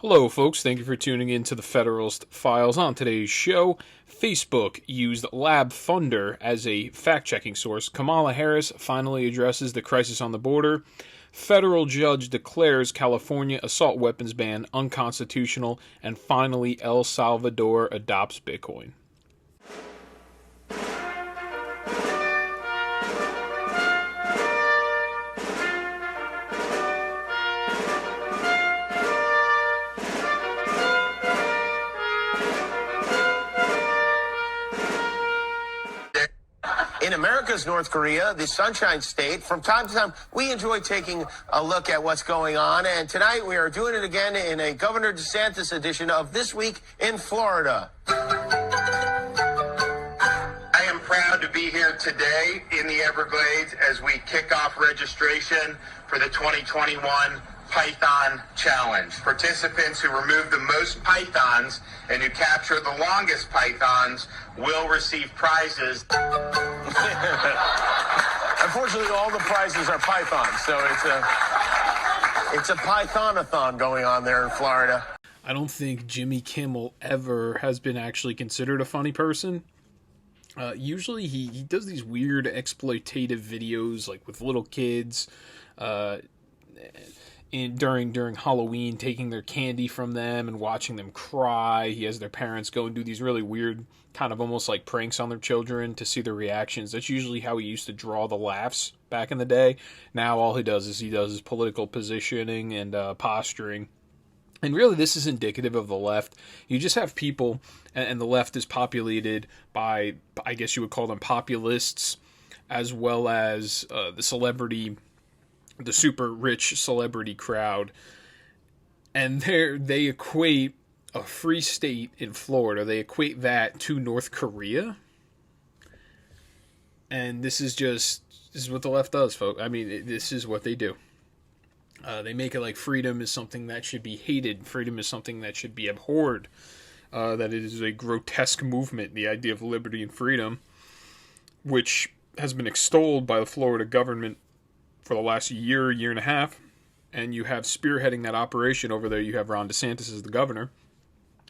Hello, folks. Thank you for tuning in to the Federalist Files. On today's show, Facebook used Lab Thunder as a fact-checking source. Kamala Harris finally addresses the crisis on the border. Federal judge declares California assault weapons ban unconstitutional. And finally, El Salvador adopts Bitcoin. In America's North Korea, the Sunshine State, from time to time, we enjoy taking a look at what's going on. And tonight we are doing it again in a Governor DeSantis edition of This Week in Florida. I am proud to be here today in the Everglades as we kick off registration for the 2021 Python Challenge. Participants who remove the most pythons and who capture the longest pythons will receive prizes. Unfortunately, all the prizes are pythons, so it's a pythonathon going on there in Florida. I don't think Jimmy Kimmel ever has been actually considered a funny person. Usually he does these weird exploitative videos, like with little kids, during Halloween, taking their candy from them and watching them cry. He has their parents go and do these really weird, kind of almost like pranks on their children to see their reactions. That's usually how he used to draw the laughs back in the day. Now all he does is political positioning and posturing. And really, this is indicative of the left. You just have people, and the left is populated by, I guess you would call them populists, as well as the super rich celebrity crowd. And they equate a free state in Florida, they equate that to North Korea. And this is what the left does, folks. I mean, this is what they do. They make it like freedom is something that should be hated. Freedom is something that should be abhorred. That it is a grotesque movement, the idea of liberty and freedom, which has been extolled by the Florida government for the last year and a half. And you have spearheading that operation over there, you have Ron DeSantis as the governor.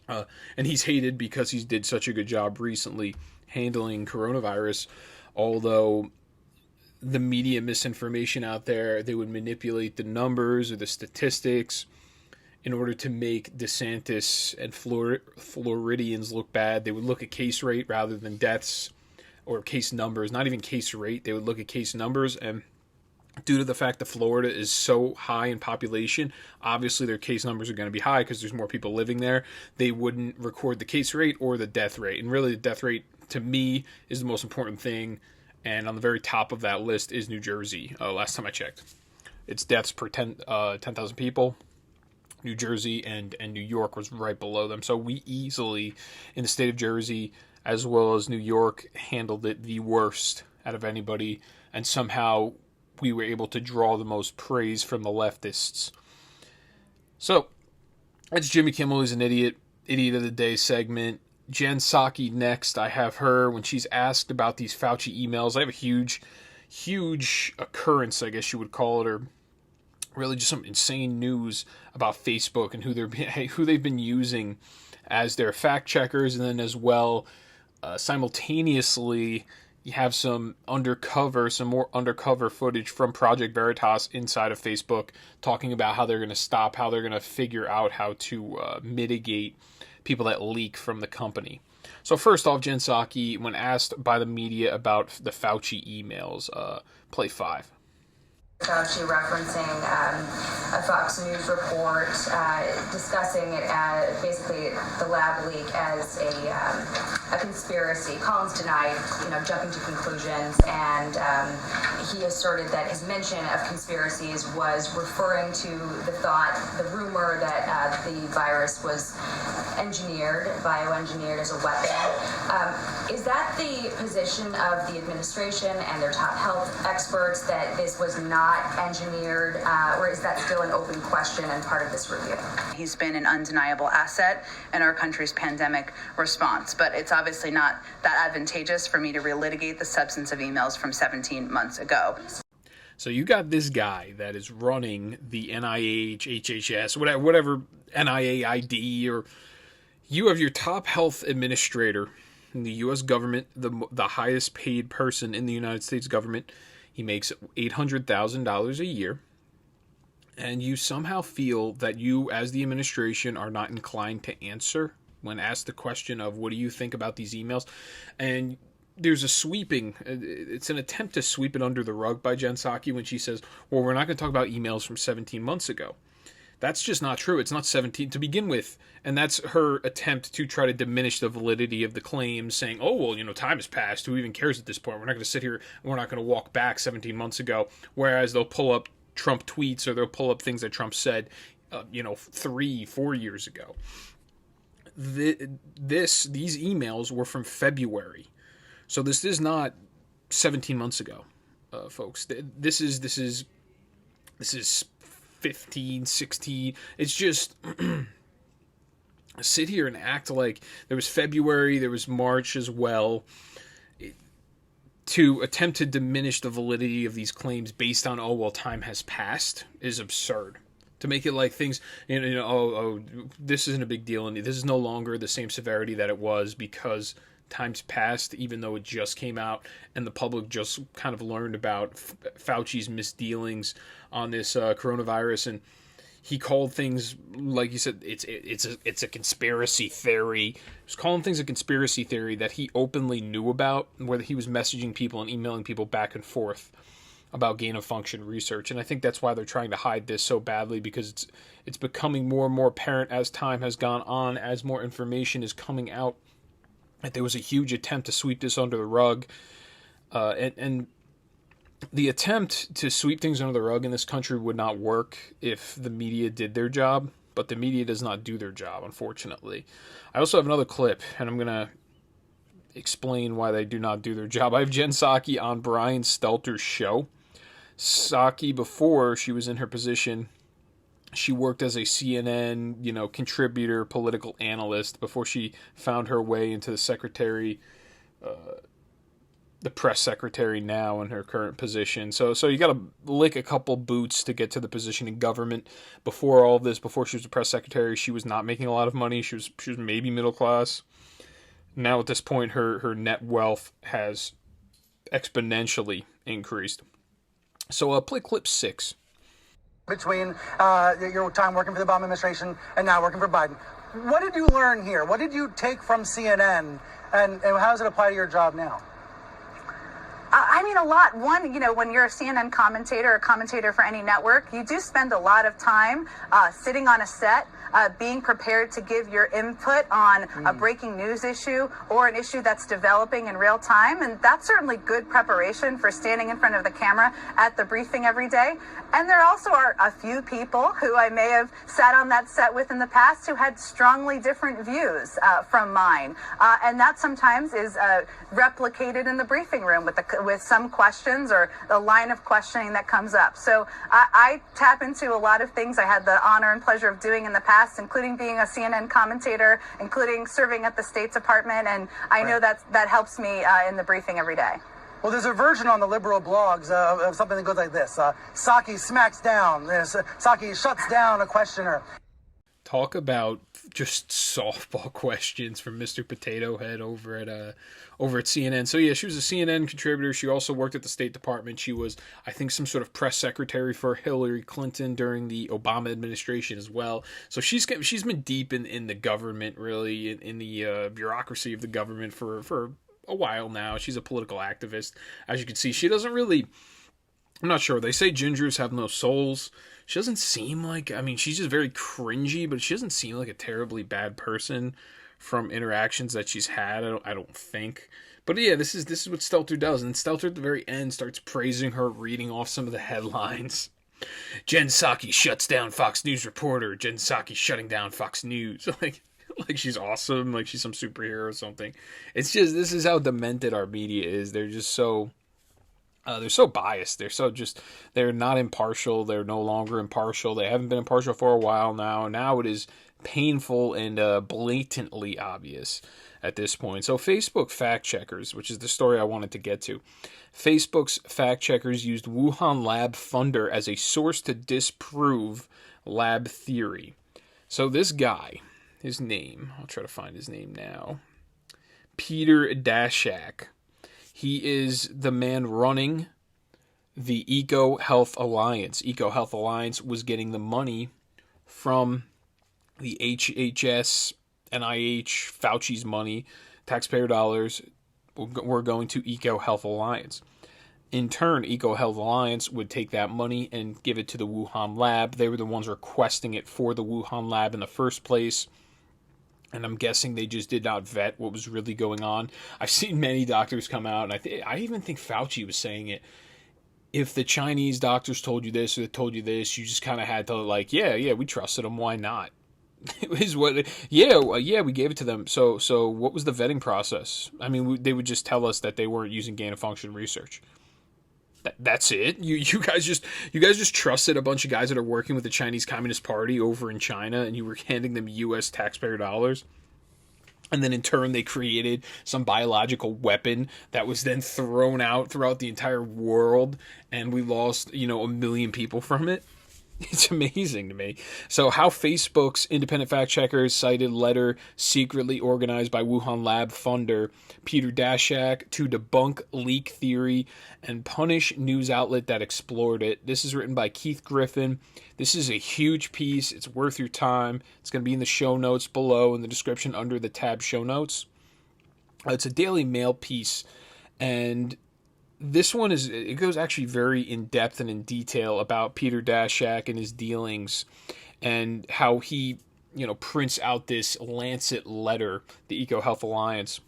And he's hated because he did such a good job recently handling coronavirus, although the media misinformation out there, they would manipulate the numbers or the statistics in order to make DeSantis and Floridians look bad. They would look at case rate rather than deaths or case numbers, not even case rate. They would look at case numbers, and due to the fact that Florida is so high in population, obviously their case numbers are going to be high because there's more people living there. They wouldn't record the case rate or the death rate. And really the death rate, to me, is the most important thing. And on the very top of that list is New Jersey. Last time I checked, it's deaths per 10,000 people. New Jersey and New York was right below them. So we easily, in the state of Jersey, as well as New York, handled it the worst out of anybody. And somehow we were able to draw the most praise from the leftists. So, it's Jimmy Kimmel, who's an idiot of the day segment. Jen Psaki next. I have her when she's asked about these Fauci emails. I have a huge occurrence, I guess you would call it, or really just some insane news about Facebook and who they've been using as their fact checkers, and then as well, simultaneously, you have some more undercover footage from Project Veritas inside of Facebook talking about how they're going to figure out how to mitigate people that leak from the company. So first off, Jen Psaki, when asked by the media about the Fauci emails, play 5. Fauci referencing a Fox News report discussing basically the lab leak as a conspiracy. Collins denied, jumping to conclusions, and he asserted that his mention of conspiracies was referring to the rumor that the virus was bioengineered as a weapon. Is that the position of the administration and their top health experts, that this was not engineered, or is that still an open question and part of this review? He's been an undeniable asset in our country's pandemic response, but it's obviously not that advantageous for me to relitigate the substance of emails from 17 months ago. So you got this guy that is running the NIH, HHS, whatever NIAID, or you have your top health administrator in the U.S. government, the highest paid person in the United States government. He makes $800,000 a year. And you somehow feel that you, as the administration, are not inclined to answer when asked the question of, what do you think about these emails? And there's it's an attempt to sweep it under the rug by Jen Psaki when she says, well, we're not going to talk about emails from 17 months ago. That's just not true. It's not 17 to begin with. And that's her attempt to try to diminish the validity of the claims, saying, oh, well, time has passed. Who even cares at this point? We're not going to sit here and we're not going to walk back 17 months ago. Whereas they'll pull up Trump tweets, or they'll pull up things that Trump said, 3-4 years ago. These emails were from February, so this is not 17 months ago, folks. This is 15, 16. It's just sit here and act like there was February, there was March as well. To attempt to diminish the validity of these claims based on, time has passed is absurd. To make it like things, this isn't a big deal, and this is no longer the same severity that it was because time's passed, even though it just came out and the public just kind of learned about Fauci's misdealings on this coronavirus, and he called things, like you said, it's a conspiracy theory. He was calling things a conspiracy theory that he openly knew about, whether he was messaging people and emailing people back and forth about gain-of-function research. And I think that's why they're trying to hide this so badly, because it's becoming more and more apparent as time has gone on, as more information is coming out, that there was a huge attempt to sweep this under the rug. And the attempt to sweep things under the rug in this country would not work if the media did their job, but the media does not do their job, unfortunately. I also have another clip, and I'm going to explain why they do not do their job. I have Jen Psaki on Brian Stelter's show. Psaki, before she was in her position, she worked as a CNN, contributor, political analyst, before she found her way into the press secretary now in her current position. So you got to lick a couple boots to get to the position in government. Before all this, before she was the press secretary, she was not making a lot of money. She was maybe middle class. Now at this point, her net wealth has exponentially increased. So play clip 6. Between your time working for the Obama administration and now working for Biden, what did you learn here? What did you take from CNN, and how does it apply to your job now? A lot. One, when you're a CNN commentator or commentator for any network, you do spend a lot of time sitting on a set, being prepared to give your input on a breaking news issue or an issue that's developing in real time. And that's certainly good preparation for standing in front of the camera at the briefing every day. And there also are a few people who I may have sat on that set with in the past who had strongly different views from mine. And that sometimes is replicated in the briefing room with some questions or the line of questioning that comes up. So I tap into a lot of things I had the honor and pleasure of doing in the past, including being a CNN commentator, including serving at the State Department. And I know that helps me in the briefing every day. Well, there's a version on the liberal blogs of something that goes like this. Psaki smacks down. Psaki shuts down a questioner. Talk about just softball questions from Mr. Potato Head over at CNN. So yeah, she was a CNN contributor. She also worked at the State Department. She was, I think, some sort of press secretary for Hillary Clinton during the Obama administration as well. So she's been deep in the government, really, in the bureaucracy of the government for a while now. She's a political activist. As you can see, she doesn't really, I'm not sure. They say gingers have no souls. She doesn't seem like, she's just very cringy, but she doesn't seem like a terribly bad person from interactions that she's had. I don't think. But yeah, this is what Stelter does. And Stelter at the very end starts praising her, reading off some of the headlines. Jen Psaki shuts down Fox News reporter. Jen Psaki shutting down Fox News. Like she's awesome, like she's some superhero or something. It's just, this is how demented our media is. They're just so, they're so biased. They're not impartial. They're no longer impartial. They haven't been impartial for a while now. Now it is painful and blatantly obvious at this point. So Facebook fact checkers, which is the story I wanted to get to. Facebook's fact checkers used Wuhan lab funder as a source to disprove lab theory. So this guy, his name, I'll try to find his name now, Peter Daszak. He is the man running the Eco Health Alliance. Eco Health Alliance was getting the money from the HHS, NIH, Fauci's money, taxpayer dollars were going to Eco Health Alliance. In turn, Eco Health Alliance would take that money and give it to the Wuhan lab. They were the ones requesting it for the Wuhan lab in the first place. And I'm guessing they just did not vet what was really going on. I've seen many doctors come out, and I even think Fauci was saying it. If the Chinese doctors told you this or they told you this, you just kind of had to like, yeah, we trusted them. Why not? It was what, we gave it to them. So what was the vetting process? I mean, they would just tell us that they weren't using gain of function research. That's it. You guys just trusted a bunch of guys that are working with the Chinese Communist Party over in China, and you were handing them U.S. taxpayer dollars. And then in turn, they created some biological weapon that was then thrown out throughout the entire world, and we lost, 1 million people from it. It's amazing to me. So how Facebook's independent fact checkers cited letter secretly organized by Wuhan lab funder Peter Daszak to debunk leak theory and punish news outlet that explored it. This is written by Keith Griffin. This is a huge piece. It's worth your time. It's going to be in the show notes below in the description under the tab show notes. It's a Daily Mail piece, and this one it goes actually very in depth and in detail about Peter Daszak and his dealings and how he, prints out this Lancet letter, the Eco Health Alliance.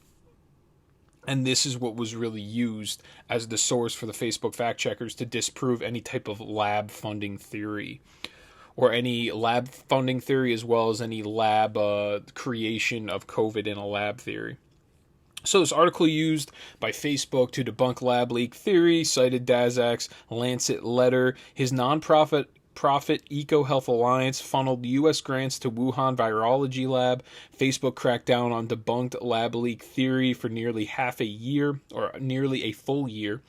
And this is what was really used as the source for the Facebook fact checkers to disprove any type of lab funding theory or any lab funding theory as well as any lab creation of COVID in a lab theory. So this article used by Facebook to debunk lab leak theory cited Daszak's Lancet letter. His nonprofit Eco Health Alliance funneled U.S. grants to Wuhan virology lab. Facebook cracked down on debunked lab leak theory for nearly half a year, or nearly a full year.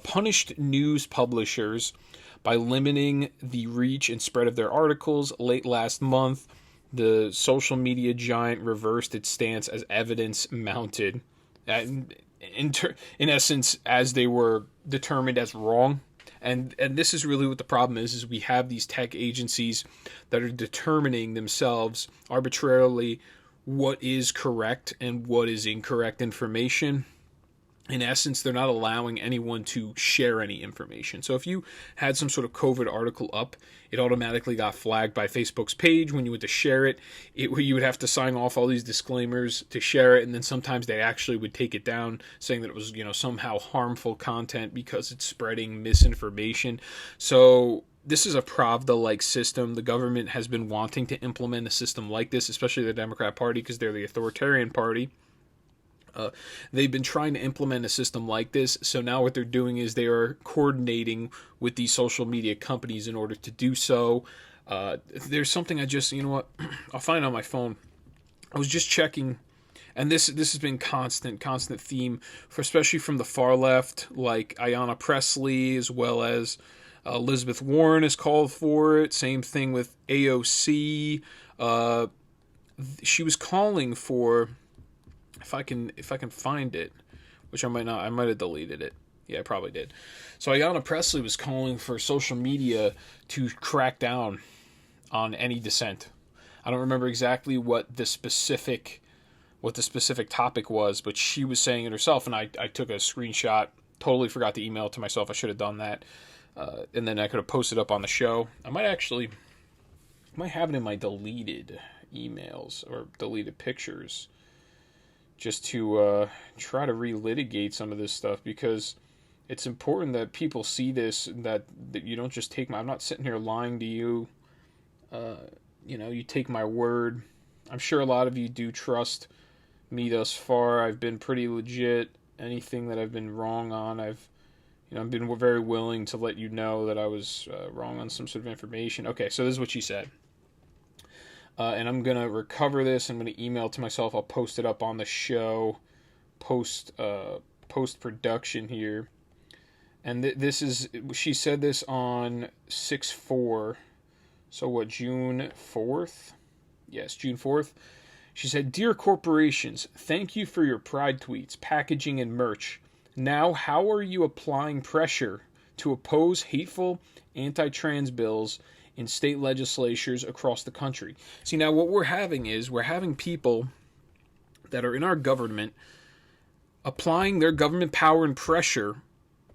Punished news publishers by limiting the reach and spread of their articles. Late last month, the social media giant reversed its stance as evidence mounted. In essence, as they were determined as wrong. And this is really what the problem is we have these tech agencies that are determining themselves arbitrarily what is correct and what is incorrect information. In essence, they're not allowing anyone to share any information. So if you had some sort of COVID article up, it automatically got flagged by Facebook's page. When you went to share it, you would have to sign off all these disclaimers to share it, and then sometimes they actually would take it down, saying that it was somehow harmful content because it's spreading misinformation. So this is a Pravda-like system. The government has been wanting to implement a system like this, especially the Democrat Party, because they're the authoritarian party. They've been trying to implement a system like this, so now what they're doing is they are coordinating with these social media companies in order to do so. There's something I'll find on my phone. I was just checking, and this has been constant theme, especially from the far left, like Ayanna Pressley, as well as Elizabeth Warren has called for it. Same thing with AOC. She was calling for... If I can find it, which I might not, I might have deleted it. Yeah, I probably did. So Ayanna Pressley was calling for social media to crack down on any dissent. I don't remember exactly what the specific topic was, but she was saying it herself, and I took a screenshot. Totally forgot to email it to myself. I should have done that, and then I could have posted up on the show. I might have it in my deleted emails or deleted pictures, just to try to relitigate some of this stuff, because it's important that people see this, that you don't just take I'm not sitting here lying to you. You take my word. I'm sure a lot of you do trust me thus far. I've been pretty legit. Anything that I've been wrong on, I've been very willing to let you know that I was wrong on some sort of information. Okay, so this is what she said. and I'm going to recover this. I'm going to email it to myself. I'll post it up on the show post-production here. And this is, she said this on 6/4, so what, June 4th? Yes, June 4th. She said, "Dear corporations, thank you for your pride tweets, packaging, and merch. Now, how are you applying pressure to oppose hateful anti-trans bills in state legislatures across the country?" See, now what we're having people that are in our government applying their government power and pressure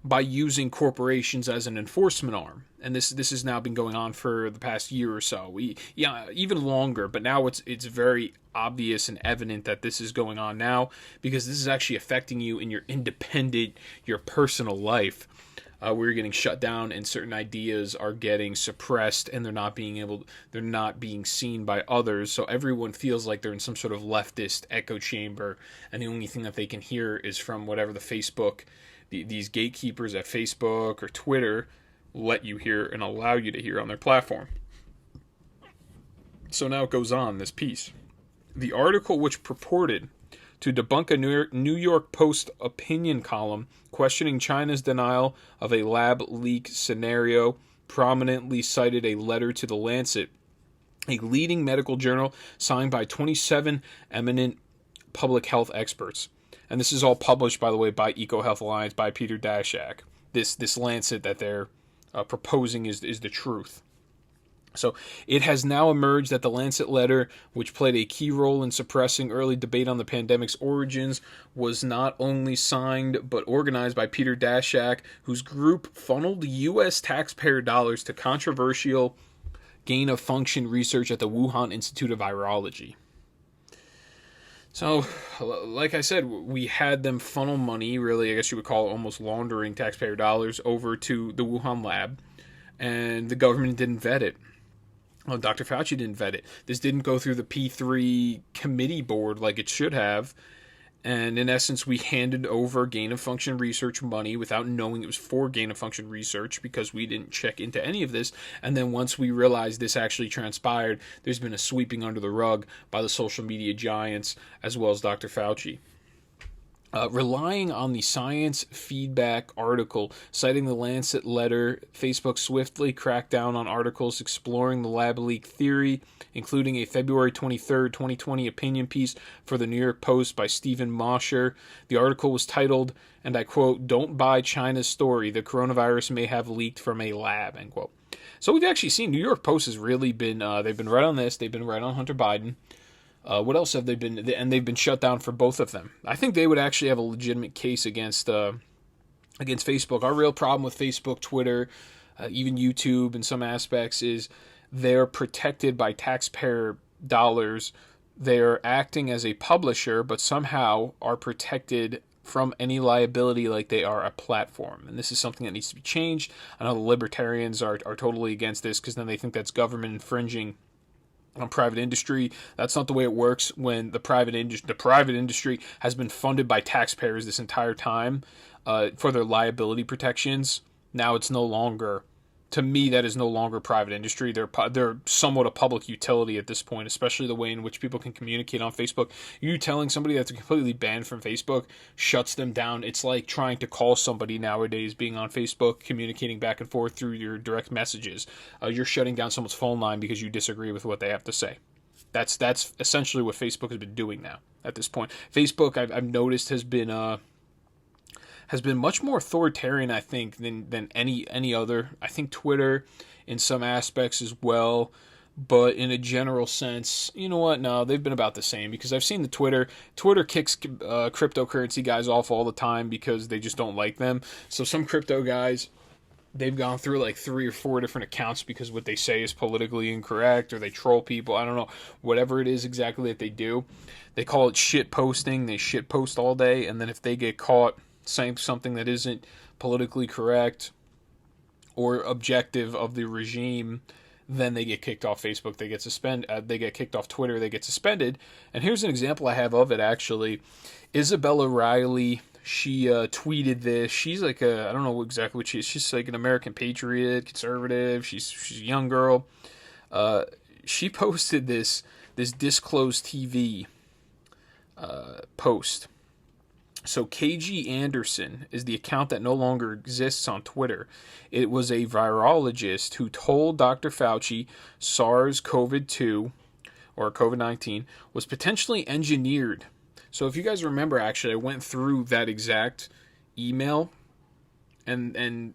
by using corporations as an enforcement arm. And this has now been going on for the past year or so. Even longer, but now it's very obvious and evident that this is going on now, because this is actually affecting you in your independent, your personal life. We're getting shut down, and certain ideas are getting suppressed, and they're not being seen by others. So everyone feels like they're in some sort of leftist echo chamber, and the only thing that they can hear is from whatever these gatekeepers at Facebook or Twitter let you hear and allow you to hear on their platform. So now it goes on, this piece. The article, which purported to debunk a New York Post opinion column questioning China's denial of a lab leak scenario, prominently cited a letter to The Lancet, a leading medical journal signed by 27 eminent public health experts. And this is all published, by the way, by EcoHealth Alliance, by Peter Daszak. This Lancet that they're proposing is the truth. So it has now emerged that the Lancet letter, which played a key role in suppressing early debate on the pandemic's origins, was not only signed but organized by Peter Daszak, whose group funneled U.S. taxpayer dollars to controversial gain-of-function research at the Wuhan Institute of Virology. So, like I said, we had them funnel money, really, I guess you would call it almost laundering taxpayer dollars, over to the Wuhan lab, and the government didn't vet it. Well, Dr. Fauci didn't vet it. This didn't go through the P3 committee board like it should have, and in essence, we handed over gain-of-function research money without knowing it was for gain-of-function research, because we didn't check into any of this. And then once we realized this actually transpired, there's been a sweeping under the rug by the social media giants as well as Dr. Fauci. Relying on the science feedback article citing the Lancet letter, Facebook swiftly cracked down on articles exploring the lab leak theory, including a February 23, 2020 opinion piece for the New York Post by Stephen Mosher. The article was titled, and I quote, "Don't buy China's story, the coronavirus may have leaked from a lab," end quote. So we've actually seen New York Post has really been, they've been right on this, they've been right on Hunter Biden. What else have they been? And they've been shut down for both of them. I think they would actually have a legitimate case against Facebook. Our real problem with Facebook, Twitter, even YouTube in some aspects is they're protected by taxpayer dollars. They're acting as a publisher, but somehow are protected from any liability like they are a platform. And this is something that needs to be changed. I know the libertarians are totally against this, because then they think that's government infringing on private industry. That's not the way it works when the private industry has been funded by taxpayers this entire time for their liability protections. Now it's no longer, to me, that is no longer private industry. They're somewhat a public utility at this point, especially the way in which people can communicate on Facebook. You telling somebody that's completely banned from Facebook shuts them down. It's like trying to call somebody nowadays, being on Facebook, communicating back and forth through your direct messages. You're shutting down someone's phone line because you disagree with what they have to say. That's essentially what Facebook has been doing now at this point. Facebook, I've noticed, has been much more authoritarian, I think, than any other. I think Twitter in some aspects as well, but in a general sense, you know what? No, they've been about the same, because I've seen the Twitter kicks cryptocurrency guys off all the time because they just don't like them. So some crypto guys, they've gone through like 3 or 4 different accounts because what they say is politically incorrect, or they troll people. I don't know, whatever it is exactly that they do. They call it shit posting. They shit post all day, and then if they get caught saying something that isn't politically correct or objective of the regime, then they get kicked off Facebook. They get suspended. They get kicked off Twitter. They get suspended. And here's an example I have of it, actually. Isabella Riley, she tweeted this. She's like I don't know exactly what she is. She's like an American patriot, conservative. She's a young girl. She posted this this disclosed TV post. So KG Anderson is the account that no longer exists on Twitter. It was a virologist who told Dr. Fauci SARS-CoV-2 or COVID-19 was potentially engineered. So if you guys remember, actually, I went through that exact email, and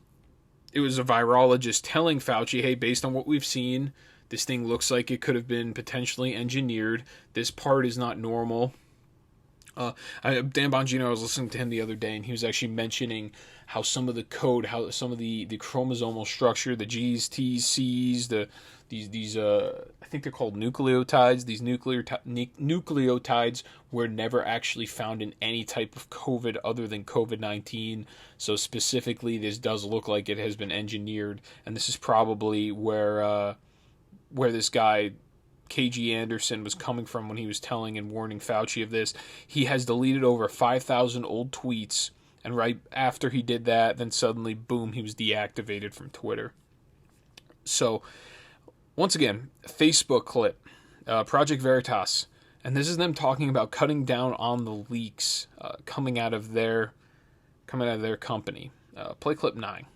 it was a virologist telling Fauci, hey, based on what we've seen, this thing looks like it could have been potentially engineered. This part is not normal. Dan Bongino, I was listening to him the other day, and he was actually mentioning how some of the code, how some of the chromosomal structure, the G's, T's, C's, these I think they're called nucleotides. These nucleotides were never actually found in any type of COVID other than COVID-19. So specifically, this does look like it has been engineered, and this is probably where this guy KG Anderson was coming from when he was telling and warning Fauci of this. He has deleted over 5,000 old tweets, and right after he did that, then suddenly, boom, he was deactivated from Twitter. So, once again, Facebook clip, Project Veritas, and this is them talking about cutting down on the leaks coming out of their company. Play clip 9.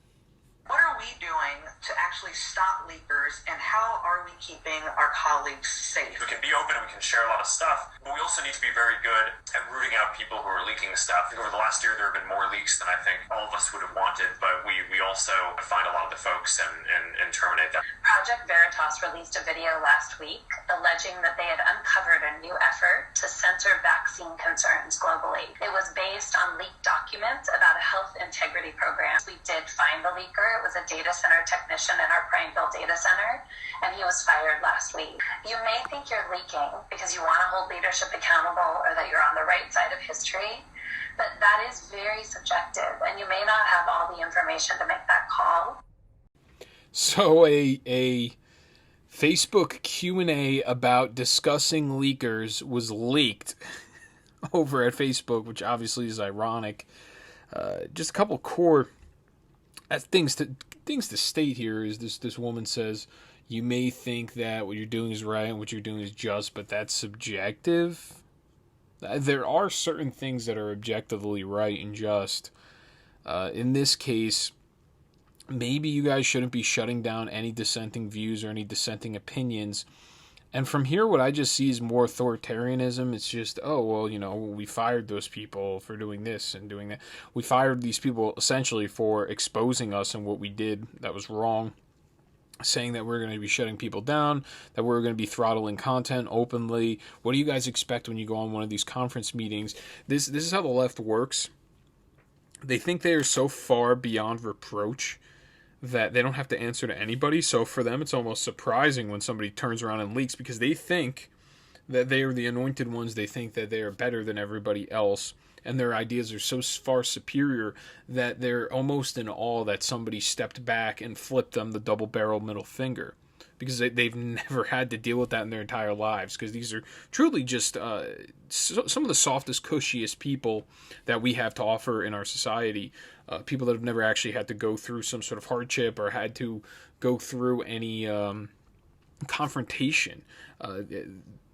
What are we doing to actually stop leakers, and how are we keeping our colleagues safe? We can be open and we can share a lot of stuff, but we also need to be very good at rooting out people who are leaking stuff. Over the last year, there have been more leaks than I think all of us would have wanted, but we also find a lot of the folks and terminate them. Project Veritas released a video last week alleging that they had uncovered a new effort to censor vaccine concerns globally. It was based on leaked documents about a health integrity program. We did find the leaker. It was a data center technician in our Prineville data center, and he was fired last week. You may think you're leaking because you want to hold leadership accountable or that you're on the right side of history, but that is very subjective, and you may not have all the information to make that call. So a Facebook Q&A about discussing leakers was leaked over at Facebook, which obviously is ironic. Just a couple core things to state here is this woman says, you may think that what you're doing is right and what you're doing is just, but that's subjective. There are certain things that are objectively right and just. In this case, maybe you guys shouldn't be shutting down any dissenting views or any dissenting opinions. And from here, what I just see is more authoritarianism. It's just, oh, well, we fired those people for doing this and doing that. We fired these people essentially for exposing us and what we did that was wrong, saying that we're going to be shutting people down, that we're going to be throttling content openly. What do you guys expect when you go on one of these conference meetings? This is how the left works. They think they are so far beyond reproach that they don't have to answer to anybody. So for them, it's almost surprising when somebody turns around and leaks, because they think that they are the anointed ones. They think that they are better than everybody else, and their ideas are so far superior that they're almost in awe that somebody stepped back and flipped them the double-barrel middle finger, because they've never had to deal with that in their entire lives, because these are truly just some of the softest, cushiest people that we have to offer in our society. People that have never actually had to go through some sort of hardship or had to go through any confrontation.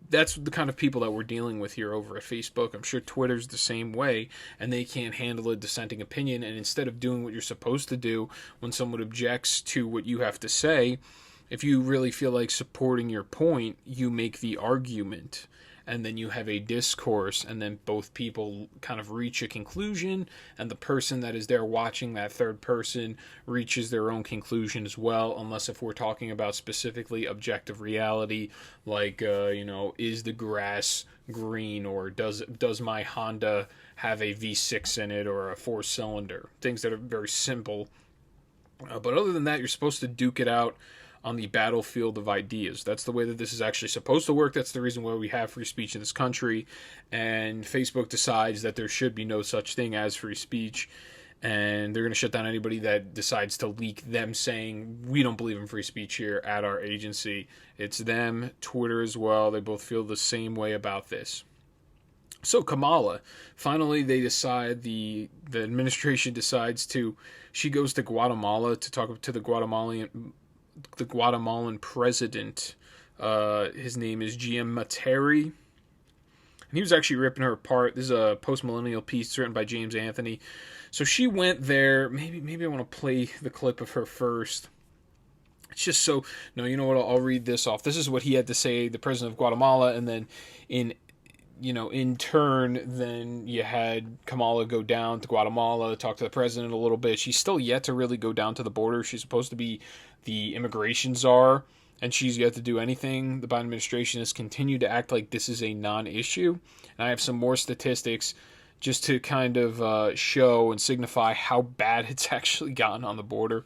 That's the kind of people that we're dealing with here over at Facebook. I'm sure Twitter's the same way, and they can't handle a dissenting opinion. And instead of doing what you're supposed to do when someone objects to what you have to say, if you really feel like supporting your point, you make the argument, and then you have a discourse, and then both people kind of reach a conclusion, and the person that is there watching that third person reaches their own conclusion as well, unless if we're talking about specifically objective reality, like, is the grass green, or does my Honda have a V6 in it, or a 4-cylinder? Things that are very simple. But other than that, you're supposed to duke it out on the battlefield of ideas. That's the way that this is actually supposed to work. That's the reason why we have free speech in this country. And Facebook decides that there should be no such thing as free speech. And they're going to shut down anybody that decides to leak them saying, we don't believe in free speech here at our agency. It's them, Twitter as well. They both feel the same way about this. So Kamala, finally they decide, the administration decides she goes to Guatemala to talk to the Guatemalan president, His name is GM Materi. And he was actually ripping her apart. This is a post-millennial piece written by James Anthony. So she went there. Maybe I want to play the clip of her first. It's just so... No, you know what? I'll read this off. This is what he had to say, the president of Guatemala, and then in turn, then you had Kamala go down to Guatemala, talk to the president a little bit. She's still yet to really go down to the border. She's supposed to be the immigration czar, and she's yet to do anything. The Biden administration has continued to act like this is a non-issue. And I have some more statistics just to kind of show and signify how bad it's actually gotten on the border.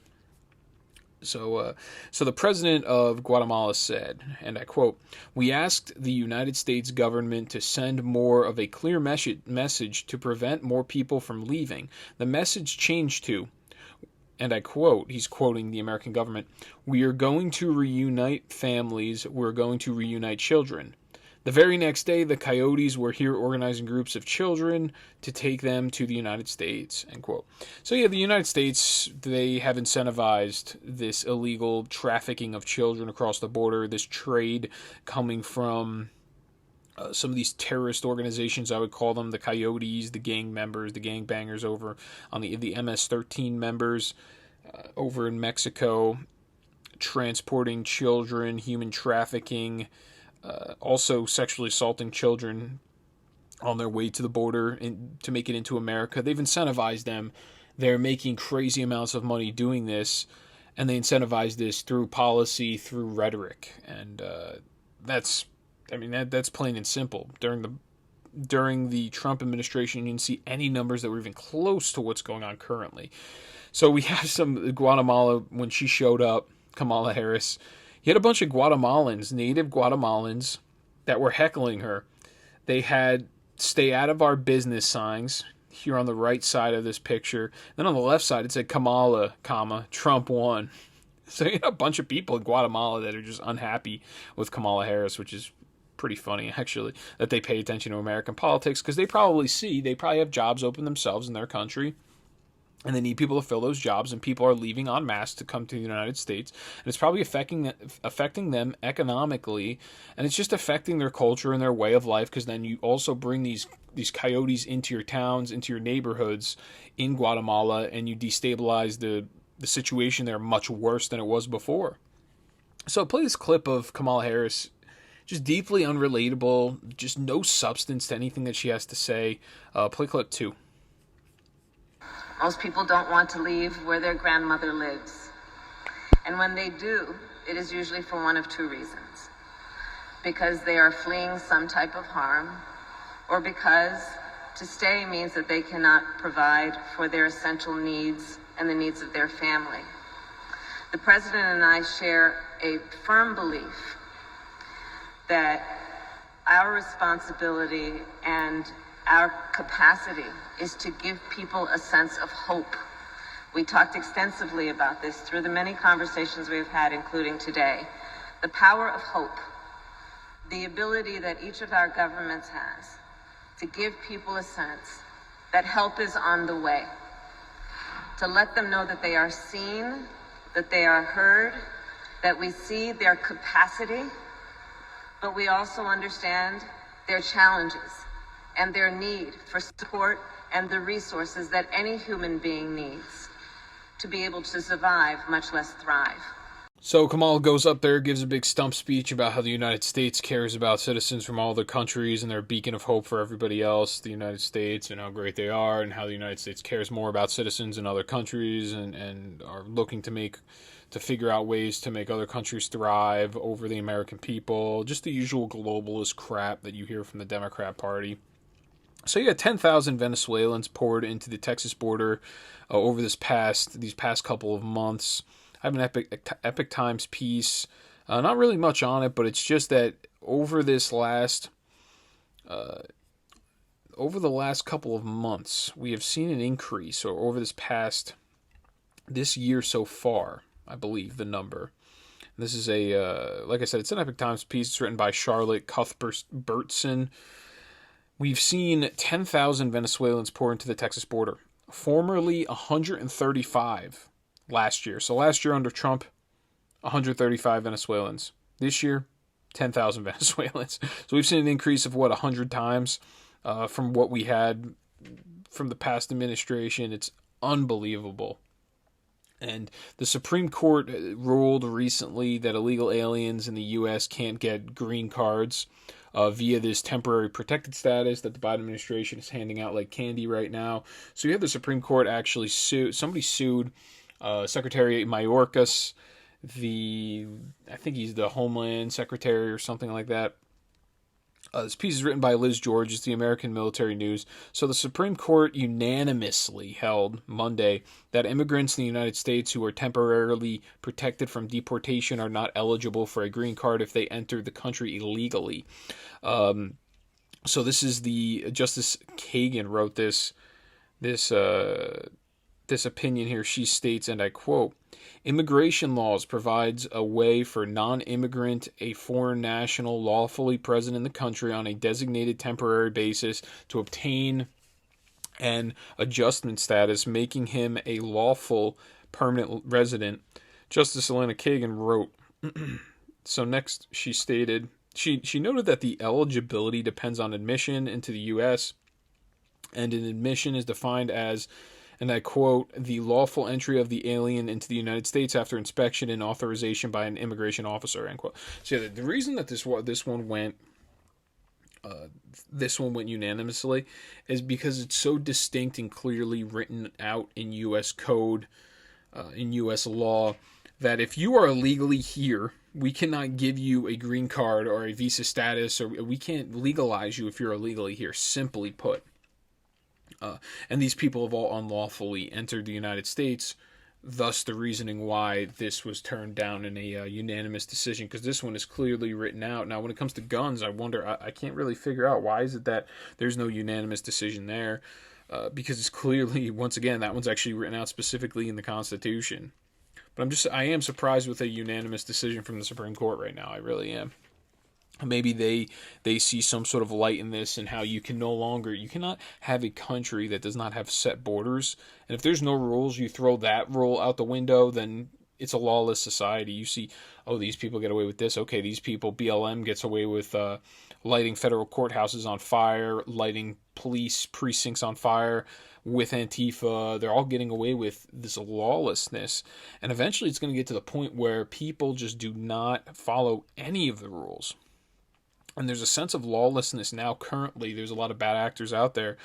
So the president of Guatemala said, and I quote, "We asked the United States government to send more of a clear message to prevent more people from leaving. The message changed to," and I quote, he's quoting the American government, "We are going to reunite families. We're going to reunite children." The very next day, the Coyotes were here organizing groups of children to take them to the United States, end quote. So yeah, the United States, they have incentivized this illegal trafficking of children across the border, this trade coming from some of these terrorist organizations, I would call them, the Coyotes, the gang members, the gang bangers over on the MS-13 members over in Mexico, transporting children, human trafficking, also sexually assaulting children on their way to the border to make it into America. They've incentivized them. They're making crazy amounts of money doing this, and they incentivize this through policy, through rhetoric, and that's plain and simple. During the Trump administration, you didn't see any numbers that were even close to what's going on currently. So we have some Guatemala, when she showed up, Kamala Harris. You had a bunch of Guatemalans, native Guatemalans, that were heckling her. They had "stay out of our business" signs here on the right side of this picture. Then on the left side, it said Kamala, Trump won. So you had a bunch of people in Guatemala that are just unhappy with Kamala Harris, which is pretty funny, actually, that they pay attention to American politics, because they probably have jobs open themselves in their country. And they need people to fill those jobs, and people are leaving en masse to come to the United States. And it's probably affecting them economically, and it's just affecting their culture and their way of life, because then you also bring these coyotes into your towns, into your neighborhoods in Guatemala, and you destabilize the situation there much worse than it was before. So play this clip of Kamala Harris, just deeply unrelatable, just no substance to anything that she has to say. Play clip 2. Most people don't want to leave where their grandmother lives. And when they do, it is usually for one of two reasons. Because they are fleeing some type of harm, or because to stay means that they cannot provide for their essential needs and the needs of their family. The president and I share a firm belief that our responsibility and our capacity is to give people a sense of hope. We talked extensively about this through the many conversations we've had, including today. The power of hope, the ability that each of our governments has to give people a sense that help is on the way, to let them know that they are seen, that they are heard, that we see their capacity, but we also understand their challenges and their need for support and the resources that any human being needs to be able to survive, much less thrive. So Kamala goes up there, gives a big stump speech about how the United States cares about citizens from all other countries and they're a beacon of hope for everybody else, the United States, and how great they are, and how the United States cares more about citizens in other countries and are looking to figure out ways to make other countries thrive over the American people. Just the usual globalist crap that you hear from the Democrat Party. So you got 10,000 Venezuelans poured into the Texas border over these past couple of months. I have an Epic Times piece, not really much on it, but it's just that over the last couple of months, we have seen an increase, or over this year so far, I believe the number. This is like I said, it's an Epic Times piece. It's written by Charlotte Cuthbertson. We've seen 10,000 Venezuelans pour into the Texas border. Formerly 135 last year. So last year under Trump, 135 Venezuelans. This year, 10,000 Venezuelans. So we've seen an increase of, 100 times from what we had from the past administration. It's unbelievable. And the Supreme Court ruled recently that illegal aliens in the U.S. can't get green cards via this temporary protected status that the Biden administration is handing out like candy right now. So you have the Supreme Court actually somebody sued Secretary Mayorkas, I think he's the Homeland Secretary or something like that. This piece is written by Liz George. It's the American Military News. So the Supreme Court unanimously held Monday that immigrants in the United States who are temporarily protected from deportation are not eligible for a green card if they enter the country illegally. So this is Justice Kagan wrote this opinion here. She states, and I quote, "Immigration laws provides a way for non-immigrant, a foreign national lawfully present in the country on a designated temporary basis to obtain an adjustment status, making him a lawful permanent resident." Justice Elena Kagan wrote, so next she stated, she noted that the eligibility depends on admission into the U.S., and an admission is defined as, and I quote, "the lawful entry of the alien into the United States after inspection and authorization by an immigration officer," end quote. So yeah, the reason that this one went unanimously is because it's so distinct and clearly written out in U.S. code, in U.S. law, that if you are illegally here, we cannot give you a green card or a visa status, or we can't legalize you if you're illegally here, simply put. And these people have all unlawfully entered the United States, thus the reasoning why this was turned down in a unanimous decision, because this one is clearly written out. Now, when it comes to guns, I wonder, I can't really figure out why is it that there's no unanimous decision there, because it's clearly, once again, that one's actually written out specifically in the Constitution. But I am surprised with a unanimous decision from the Supreme Court right now. I really am. Maybe they see some sort of light in this, and how you cannot have a country that does not have set borders. And if there's no rules, you throw that rule out the window, then it's a lawless society. You see, oh, these people get away with this. Okay, these people, BLM gets away with lighting federal courthouses on fire, lighting police precincts on fire with Antifa. They're all getting away with this lawlessness. And eventually it's going to get to the point where people just do not follow any of the rules. And there's a sense of lawlessness now currently. There's a lot of bad actors out there.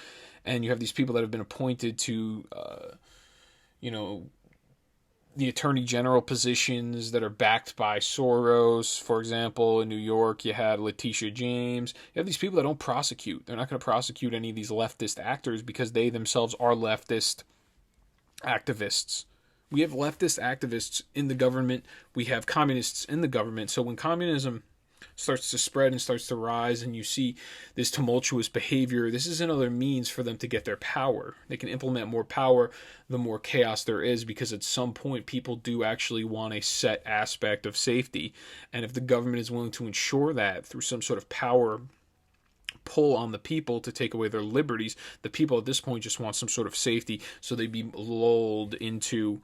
And you have these people that have been appointed to, the attorney general positions that are backed by Soros. For example, in New York, you had Letitia James. You have these people that don't prosecute. They're not going to prosecute any of these leftist actors because they themselves are leftist activists. We have leftist activists in the government. We have communists in the government. So when communism starts to spread and starts to rise, and you see this tumultuous behavior, this is another means for them to get their power. They can implement more power the more chaos there is, because at some point people do actually want a set aspect of safety. And if the government is willing to ensure that through some sort of power pull on the people to take away their liberties, the people at this point just want some sort of safety, so they'd be lulled into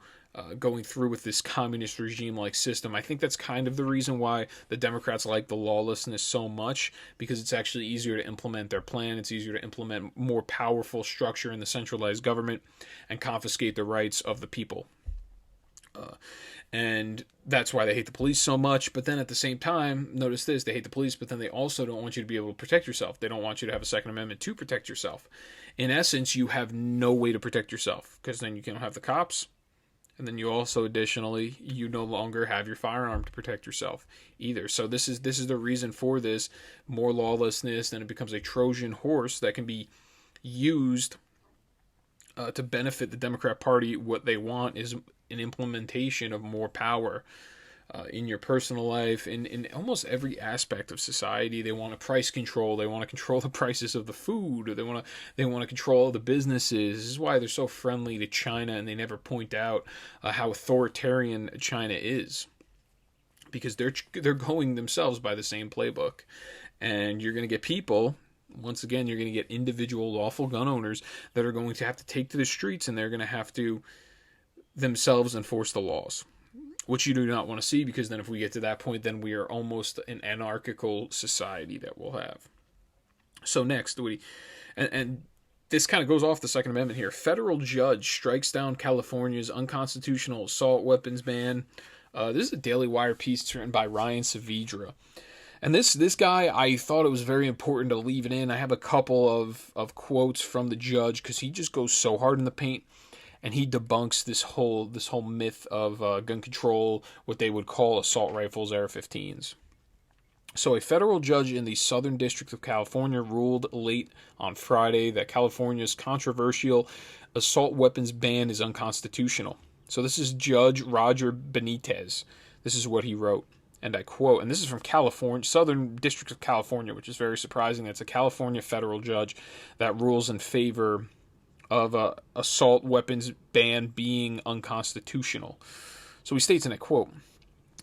going through with this communist regime-like system. I think that's kind of the reason why the Democrats like the lawlessness so much, because it's actually easier to implement their plan. It's easier to implement more powerful structure in the centralized government and confiscate the rights of the people. And that's why they hate the police so much. But then at the same time, notice this, they hate the police, but then they also don't want you to be able to protect yourself. They don't want you to have a Second Amendment to protect yourself. In essence, you have no way to protect yourself, because then you can't have the cops. And then you also, additionally, you no longer have your firearm to protect yourself either. So this is the reason for this. More lawlessness, then it becomes a Trojan horse that can be used to benefit the Democrat Party. What they want is an implementation of more power in your personal life, in almost every aspect of society. They want to price control. They want to control the prices of the food. Or they want to control the businesses. This is why they're so friendly to China, and they never point out how authoritarian China is, because they're going themselves by the same playbook. And you're going to get people. Once again, you're going to get individual lawful gun owners that are going to have to take to the streets, and they're going to have to themselves enforce the laws. which you do not want to see, because then if we get to that point, then we are almost an anarchical society that we'll have. So next, and this kind of goes off the Second Amendment here. Federal judge strikes down California's unconstitutional assault weapons ban. This is a Daily Wire piece written by Ryan Saavedra. And this guy, I thought it was very important to leave it in. I have a couple of quotes from the judge, because he just goes so hard in the paint, and he debunks this whole myth of gun control, what they would call assault rifles, AR-15s. So a federal judge in the Southern District of California ruled late on Friday that California's controversial assault weapons ban is unconstitutional. So this is Judge Roger Benitez. This is what he wrote, and I quote, and this is from California, Southern District of California, which is very surprising. It's a California federal judge that rules in favor of assault weapons ban being unconstitutional. So he states in a quote,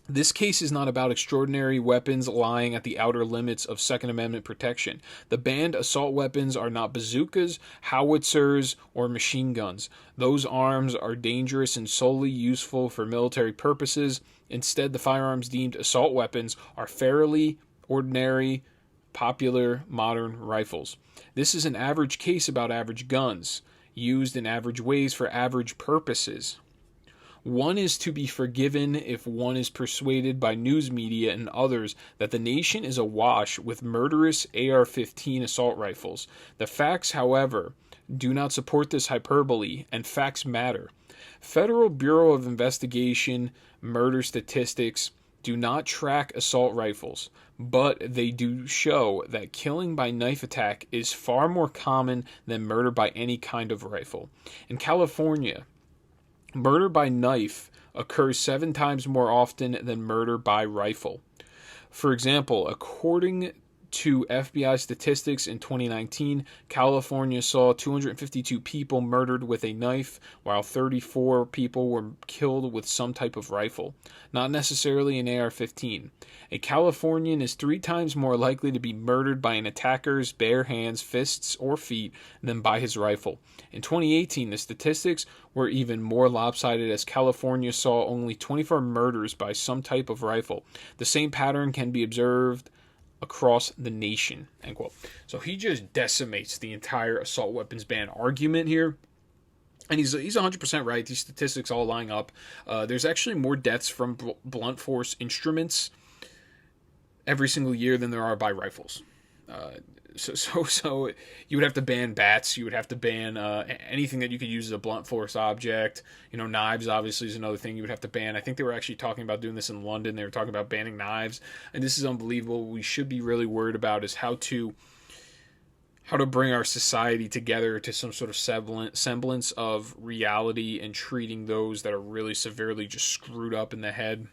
"This case is not about extraordinary weapons lying at the outer limits of Second Amendment protection. The banned assault weapons are not bazookas, howitzers, or machine guns. Those arms are dangerous and solely useful for military purposes. Instead, the firearms deemed assault weapons are fairly ordinary, popular, modern rifles. This is an average case about average guns, used in average ways for average purposes. One is to be forgiven if one is persuaded by news media and others that the nation is awash with murderous AR-15 assault rifles. The facts, however, do not support this hyperbole, and facts matter. Federal Bureau of Investigation murder statistics do not track assault rifles, but they do show that killing by knife attack is far more common than murder by any kind of rifle. In California, murder by knife occurs 7 times more often than murder by rifle. For example, according to FBI statistics in 2019, California saw 252 people murdered with a knife, while 34 people were killed with some type of rifle, not necessarily an AR-15. A Californian is 3 times more likely to be murdered by an attacker's bare hands, fists, or feet than by his rifle. In 2018, the statistics were even more lopsided, as California saw only 24 murders by some type of rifle. The same pattern can be observed across the nation." End quote. So he just decimates the entire assault weapons ban argument here. And he's 100% right. These statistics all line up. There's actually more deaths from blunt force instruments every single year than there are by rifles. So you would have to ban bats. You would have to ban anything that you could use as a blunt force object. You know, knives obviously is another thing you would have to ban. I think they were actually talking about doing this in London. They were talking about banning knives, and this is unbelievable. What we should be really worried about is how to bring our society together to some sort of semblance of reality, and treating those that are really severely just screwed up in the head.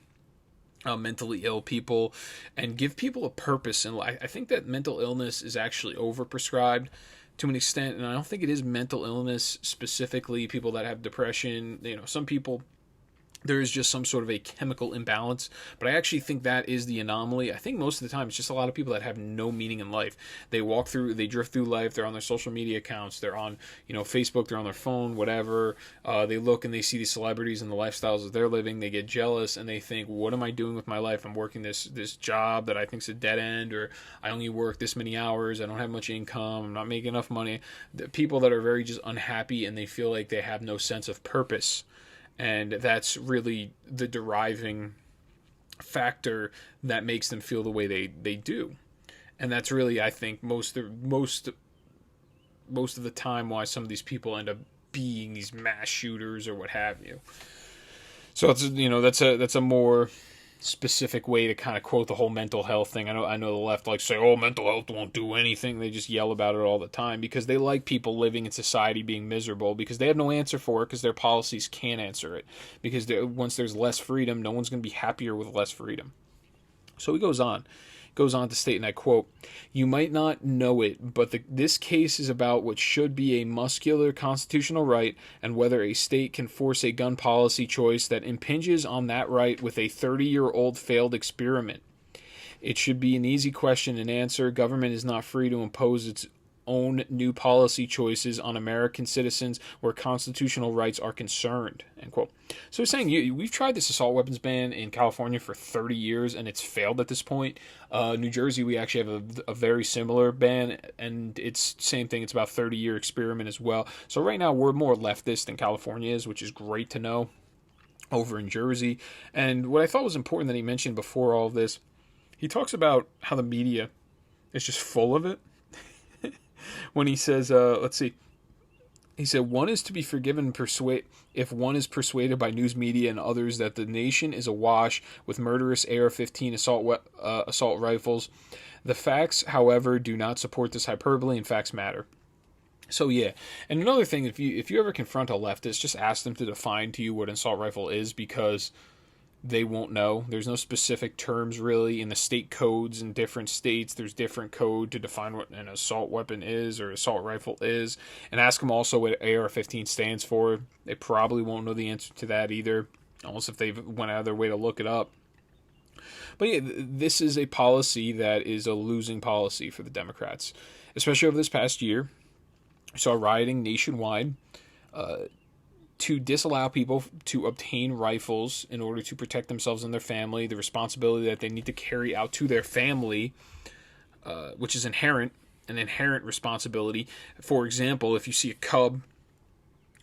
Mentally ill people, and give people a purpose in life. I think that mental illness is actually overprescribed to an extent, and I don't think it is mental illness specifically. People that have depression, some people, there is just some sort of a chemical imbalance, but I actually think that is the anomaly. I think most of the time it's just a lot of people that have no meaning in life. They drift through life, they're on their social media accounts, they're on, Facebook, they're on their phone, whatever. They look and they see these celebrities and the lifestyles that they're living, they get jealous, and they think, what am I doing with my life? I'm working this job that I think is a dead end, or I only work this many hours, I don't have much income, I'm not making enough money. The people that are very just unhappy, and they feel like they have no sense of purpose. And that's really the deriving factor that makes them feel the way they do. And that's really, I think, most of the time why some of these people end up being these mass shooters or what have you. So it's that's a more specific way to kind of quote the whole mental health thing. I know the left likes to say, oh, mental health won't do anything. They just yell about it all the time because they like people living in society being miserable, because they have no answer for it, because their policies can't answer it, because once there's less freedom, no one's going to be happier with less freedom. So he goes on to state, and I quote, "You might not know it, but this case is about what should be a muscular constitutional right, and whether a state can force a gun policy choice that impinges on that right with a 30-year-old failed experiment. It should be an easy question and answer. Government is not free to impose its own new policy choices on American citizens where constitutional rights are concerned, end quote. So he's saying we've tried this assault weapons ban in California for 30 years and it's failed at this point. New Jersey, we actually have a very similar ban, and it's same thing. It's about 30-year experiment as well. So right now we're more leftist than California is, which is great to know, over in Jersey. And what I thought was important that he mentioned before all of this, he talks about how the media is just full of it. When he says, let's see, he said, one is to be forgiven if one is persuaded by news media and others that the nation is awash with murderous AR-15 assault rifles. The facts, however, do not support this hyperbole, and facts matter. So yeah, and another thing, if you ever confront a leftist, just ask them to define to you what an assault rifle is, because they won't know. There's no specific terms really in the state codes in different states. There's different code to define what an assault weapon is or assault rifle is. And ask them also what AR-15 stands for. They probably won't know the answer to that either, unless if they went out of their way to look it up. But yeah, this is a policy that is a losing policy for the Democrats, especially over this past year. We saw rioting nationwide to disallow people to obtain rifles in order to protect themselves and their family, the responsibility that they need to carry out to their family, which is an inherent responsibility. For example, if you see a cub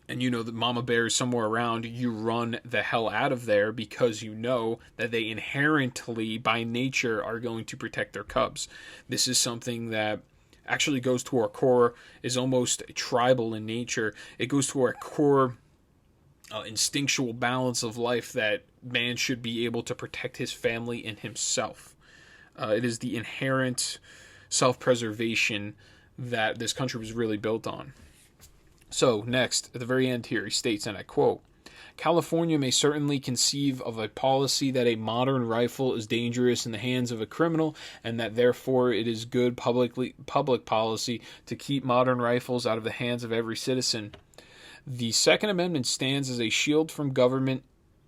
and you know that mama bear is somewhere around, you run the hell out of there because you know that they inherently, by nature, are going to protect their cubs. This is something that actually goes to our core, is almost tribal in nature. It goes to our core instinctual balance of life that man should be able to protect his family and himself. It is the inherent self-preservation that this country was really built on. So next, at the very end here, he states, and I quote, California may certainly conceive of a policy that a modern rifle is dangerous in the hands of a criminal, and that therefore it is good public policy to keep modern rifles out of the hands of every citizen. The Second Amendment stands as a shield from government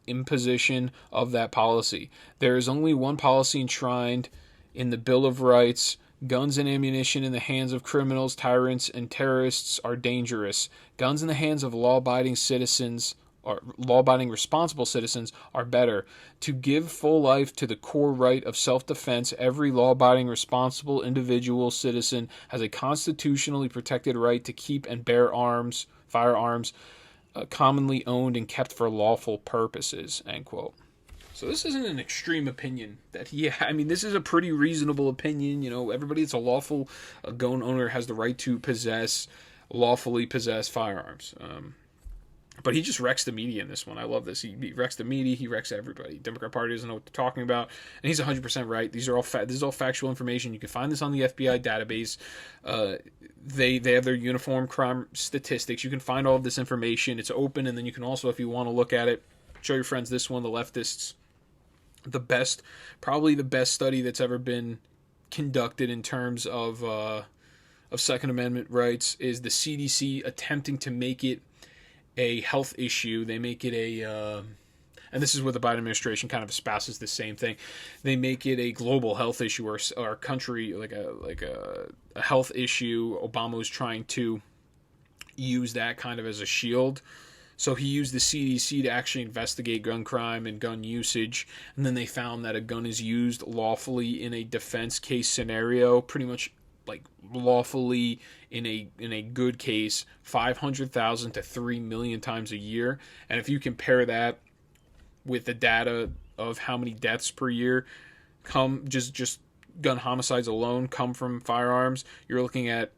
imposition of that policy. There is only one policy enshrined in the Bill of Rights. Guns and ammunition in the hands of criminals, tyrants, and terrorists are dangerous. Guns in the hands of law-abiding citizens, or law-abiding responsible citizens, are better. To give full life to the core right of self-defense, every law-abiding responsible individual citizen has a constitutionally protected right to keep and bear firearms, commonly owned and kept for lawful purposes, end quote. So this isn't an extreme opinion this is a pretty reasonable opinion. Everybody that's a lawful gun owner has the right to lawfully possess firearms. But he just wrecks the media in this one. I love this. He wrecks the media. He wrecks everybody. Democrat Party doesn't know what they're talking about, and he's 100% right. This is all factual information. You can find this on the FBI database. They have their uniform crime statistics. You can find all of this information. It's open, and then you can also, if you want to look at it, show your friends this one, the Leftists. Probably the best study that's ever been conducted in terms of Second Amendment rights is the CDC attempting to make it a health issue. They make it and this is what the Biden administration kind of espouses the same thing. They make it a global health issue, or our country like a health issue. Obama was trying to use that kind of as a shield. So he used the CDC to actually investigate gun crime and gun usage, and then they found that a gun is used lawfully in a defense case scenario, pretty much like lawfully in a good case, 500,000 to 3 million times a year. And if you compare that with the data of how many deaths per year come just gun homicides alone come from firearms, you're looking at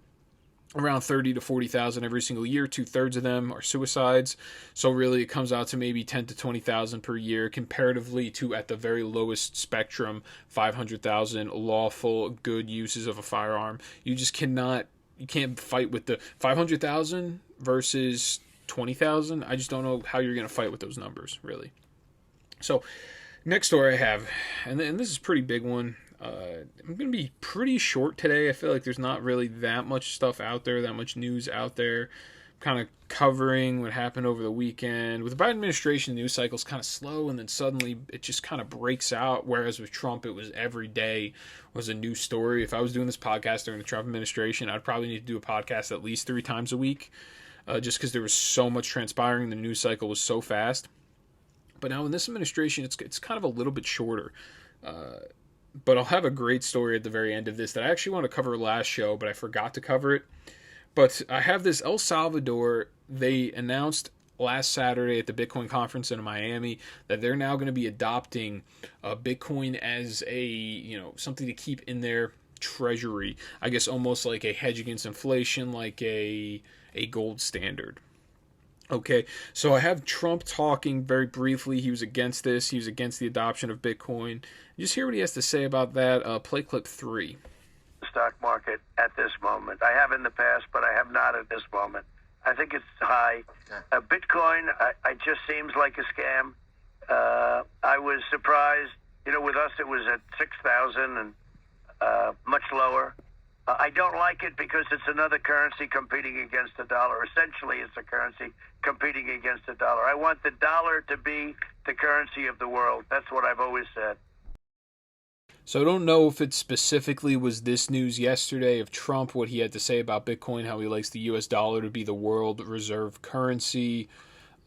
around 30 to 40,000 every single year. 2/3 of them are suicides. So really it comes out to maybe 10 to 20,000 per year comparatively to, at the very lowest spectrum, 500,000 lawful good uses of a firearm. You can't fight with the 500,000 versus 20,000. I just don't know how you're going to fight with those numbers, really. So next story I have, and this is a pretty big one. I'm going to be pretty short today. I feel like there's not really that much stuff out there, that much news out there. kind of covering what happened over the weekend. With the Biden administration, the news cycle's kind of slow, and then suddenly it just kind of breaks out, whereas with Trump, it was every day was a new story. If I was doing this podcast during the Trump administration, I'd probably need to do a podcast at least 3 times a week, just because there was so much transpiring. The news cycle was so fast. But now in this administration, it's kind of a little bit shorter. But I'll have a great story at the very end of this that I actually want to cover last show, but I forgot to cover it. But I have this El Salvador. They announced last Saturday at the Bitcoin conference in Miami that they're now going to be adopting Bitcoin as a, something to keep in their treasury. I guess almost like a hedge against inflation, like a gold standard. Okay, so I have Trump talking very briefly. He was against this. He was against the adoption of Bitcoin. Just hear what he has to say about that. Play clip 3. Stock market at this moment. I have in the past, but I have not at this moment. I think it's high. Bitcoin, it just seems like a scam. I was surprised. With us, it was at 6,000 and much lower. I don't like it because it's another currency competing against the dollar. Essentially, it's a currency competing against the dollar. I want the dollar to be the currency of the world. That's what I've always said. So I don't know if it specifically was this news yesterday of Trump, what he had to say about Bitcoin, how he likes the U.S. dollar to be the world reserve currency,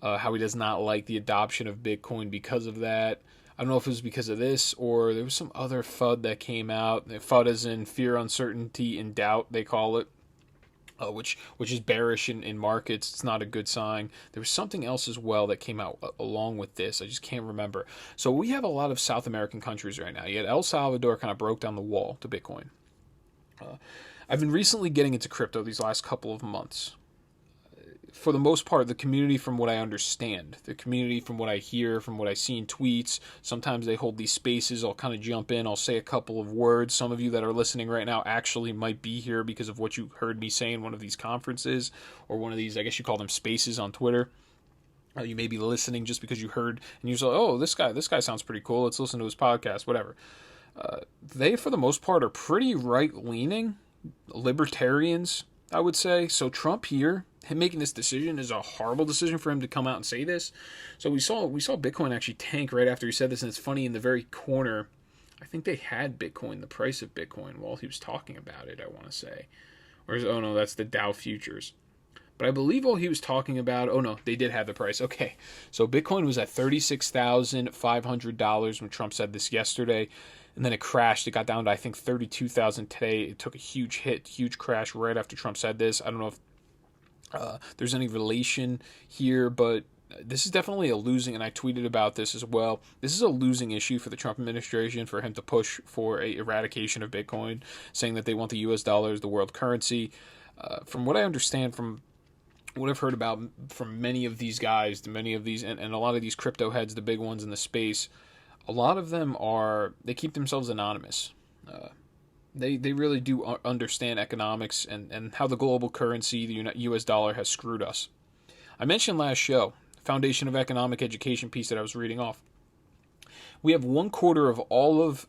how he does not like the adoption of Bitcoin because of that. I don't know if it was because of this or there was some other FUD that came out. FUD as in fear, uncertainty, and doubt, they call it, which is bearish in markets. It's not a good sign. There was something else as well that came out along with this. I just can't remember. So we have a lot of South American countries right now. Yet El Salvador kind of broke down the wall to Bitcoin. I've been recently getting into crypto these last couple of months. For the most part, the community, from what I understand, the community from what I hear, from what I see in tweets, sometimes they hold these spaces. I'll kind of jump in. I'll say a couple of words. Some of you that are listening right now actually might be here because of what you heard me say in one of these conferences or one of these, I guess you call them spaces on Twitter. You may be listening just because you heard and you're like, oh, this guy sounds pretty cool. Let's listen to his podcast, whatever. They, for the most part, are pretty right-leaning libertarians, I would say. So Trump here, him making this decision is a horrible decision for him to come out and say this. So we saw Bitcoin actually tank right after he said this, and it's funny, in the very corner, I think they had Bitcoin, the price of Bitcoin, while he was talking about it, I want to say. Oh no, that's the Dow futures. But I believe while he was talking about, oh no, they did have the price. Okay, so Bitcoin was at $36,500 when Trump said this yesterday. And then it crashed. It got down to, I think, 32,000 today. It took a huge hit, huge crash right after Trump said this. I don't know if there's any relation here, but this is definitely a losing, and I tweeted about this as well. This is a losing issue for the Trump administration, for him to push for a eradication of Bitcoin, saying that they want the U.S. dollar as the world currency. From what I understand, from what I've heard about from many of these guys, and a lot of these crypto heads, the big ones in the space, a lot of them they keep themselves anonymous. They really do understand economics and how the global currency, the U.S. dollar, has screwed us. I mentioned last show, Foundation of Economic Education piece that I was reading off. We have 1/4 of all of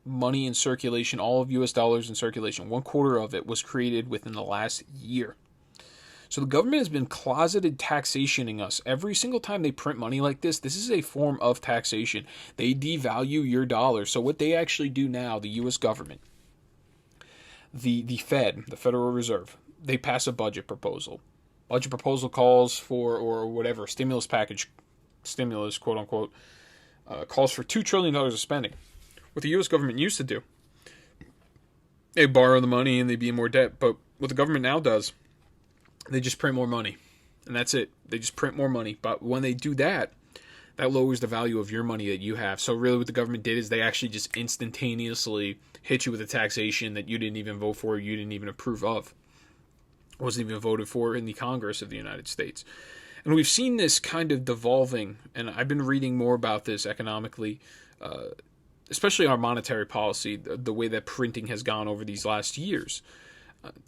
money in circulation, all of U.S. dollars in circulation. 1/4 of it was created within the last year. So the government has been closeted taxationing us. Every single time they print money like this is a form of taxation. They devalue your dollar. So what they actually do now, the U.S. government, the Fed, the Federal Reserve, they pass a budget proposal. Budget proposal calls for, or whatever, stimulus, quote unquote, calls for $2 trillion of spending. What the U.S. government used to do, they borrow the money and they be in more debt. But what the government now does, they just print more money, and that's it. They just print more money. But when they do that, that lowers the value of your money that you have. So really what the government did is they actually just instantaneously hit you with a taxation that you didn't even vote for, you didn't even approve of. Wasn't even voted for in the Congress of the United States. And we've seen this kind of devolving, and I've been reading more about this economically, especially our monetary policy, the way that printing has gone over these last years.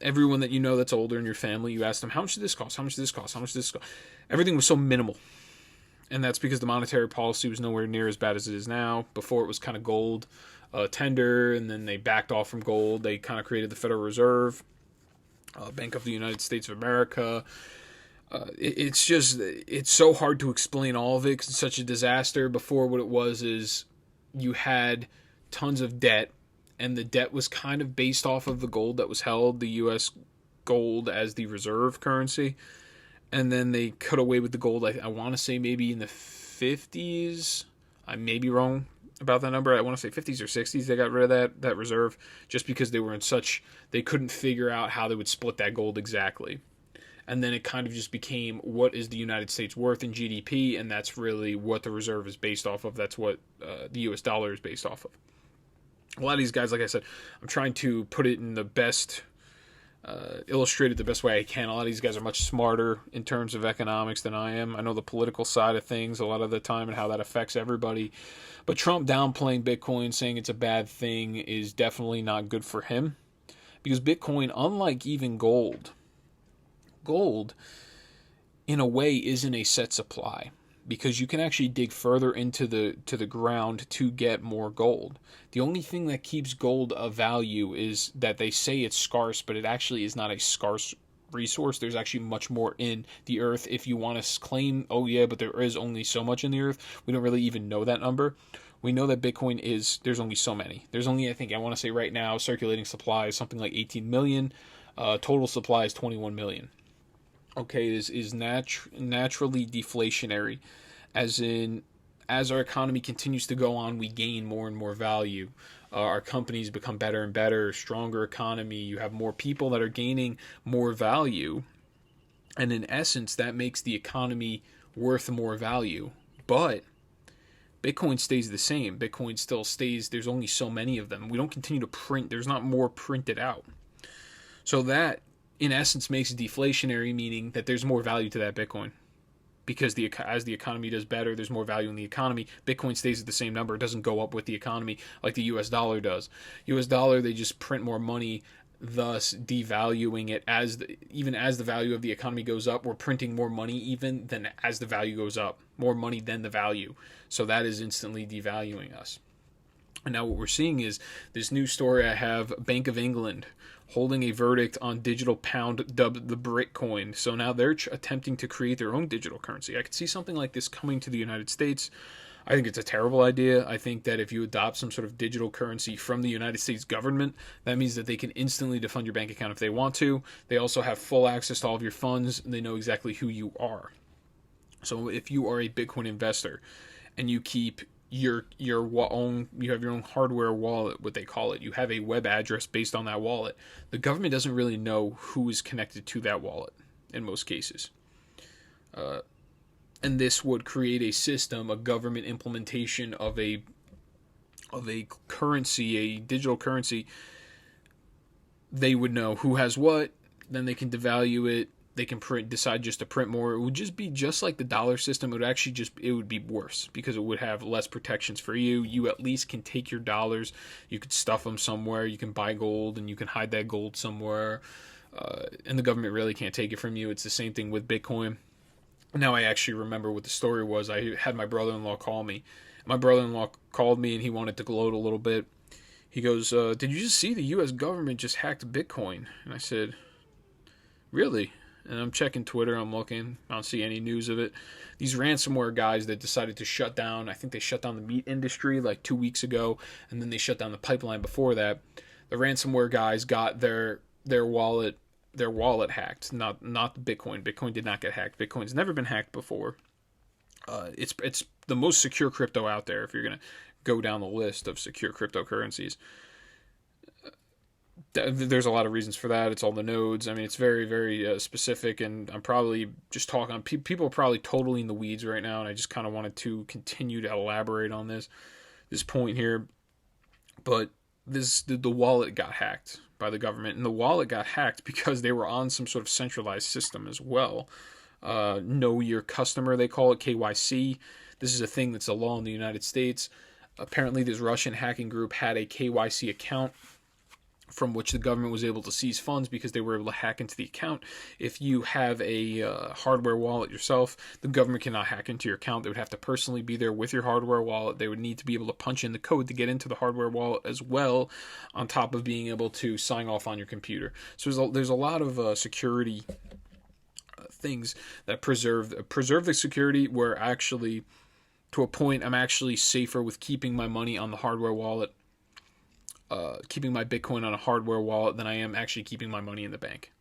Everyone that you know that's older in your family, you ask them, how much did this cost? How much did this cost? How much did this cost? Everything was so minimal. And that's because the monetary policy was nowhere near as bad as it is now. Before it was kind of gold tender, and then they backed off from gold. They kind of created the Federal Reserve, Bank of the United States of America. It's so hard to explain all of it 'cause it's such a disaster. Before, what it was is you had tons of debt, and the debt was kind of based off of the gold that was held, the U.S. gold as the reserve currency. And then they cut away with the gold, I want to say maybe in the 50s. I may be wrong about that number. I want to say 50s or 60s they got rid of that reserve just because they were they couldn't figure out how they would split that gold exactly. And then it kind of just became, what is the United States worth in GDP? And that's really what the reserve is based off of. That's what the U.S. dollar is based off of. A lot of these guys, like I said, I'm trying to put it in the best, illustrated the best way I can. A lot of these guys are much smarter in terms of economics than I am. I know the political side of things a lot of the time and how that affects everybody. But Trump downplaying Bitcoin, saying it's a bad thing, is definitely not good for him. Because Bitcoin, unlike even gold, in a way isn't a set supply, because you can actually dig further into the ground to get more gold. The only thing that keeps gold of value is that they say it's scarce, but it actually is not a scarce resource. There's actually much more in the earth. If you want to claim, oh yeah, but there is only so much in the earth, we don't really even know that number. We know that Bitcoin there's only so many. There's only, I want to say right now, circulating supply is something like 18 million. Total supply is 21 million. Okay, it is naturally deflationary, as our economy continues to go on, we gain more and more value. Our companies become better and better, stronger economy. You have more people that are gaining more value, and in essence, that makes the economy worth more value. But Bitcoin stays the same. Bitcoin still stays. There's only so many of them. We don't continue to print. There's not more printed out. So that, in essence, makes it deflationary, meaning that there's more value to that Bitcoin. Because as the economy does better, there's more value in the economy. Bitcoin stays at the same number. It doesn't go up with the economy like the U.S. dollar does. U.S. dollar, they just print more money, thus devaluing it. Even as the value of the economy goes up, we're printing more money even than as the value goes up. More money than the value. So that is instantly devaluing us. And now what we're seeing is this new story I have, Bank of England holding a verdict on digital pound dubbed the Bitcoin. So now they're attempting to create their own digital currency. I could see something like this coming to the United States. I think it's a terrible idea. I think that if you adopt some sort of digital currency from the United States government, that means that they can instantly defund your bank account if they want to. They also have full access to all of your funds, and they know exactly who you are. So if you are a Bitcoin investor and you keep you have your own hardware wallet, what they call it. You have a web address based on that wallet. The government doesn't really know who is connected to that wallet in most cases. And this would create a system, a government implementation of a currency, a digital currency. They would know who has what, then they can devalue it. They can decide just to print more. It would just be just like the dollar system. It would be worse because it would have less protections for you. You at least can take your dollars. You could stuff them somewhere. You can buy gold and you can hide that gold somewhere. And the government really can't take it from you. It's the same thing with Bitcoin. Now I actually remember what the story was. I had my brother-in-law call me. My brother-in-law called me and he wanted to gloat a little bit. He goes, did you just see the U.S. government just hacked Bitcoin? And I said, really? And I'm checking Twitter, I'm looking, I don't see any news of it. These ransomware guys that decided to shut down, I think they shut down the meat industry like 2 weeks ago, and then they shut down the pipeline before that. The ransomware guys got their wallet hacked, not the Bitcoin. Bitcoin did not get hacked. Bitcoin's never been hacked before. It's the most secure crypto out there if you're going to go down the list of secure cryptocurrencies. There's a lot of reasons for that. It's all the nodes. I mean, it's very, very specific, and I'm probably just talking. People are probably totally in the weeds right now, and I just kind of wanted to continue to elaborate on this point here. But the wallet got hacked by the government, and the wallet got hacked because they were on some sort of centralized system as well. Know your customer, they call it, KYC. This is a thing that's a law in the United States. Apparently, this Russian hacking group had a KYC account from which the government was able to seize funds because they were able to hack into the account. If you have a hardware wallet yourself, the government cannot hack into your account. They would have to personally be there with your hardware wallet. They would need to be able to punch in the code to get into the hardware wallet as well, on top of being able to sign off on your computer. So there's a lot of security things that preserve the security, where actually, to a point, I'm actually safer with keeping my money on the hardware wallet, keeping my Bitcoin on a hardware wallet, than I am actually keeping my money in the bank.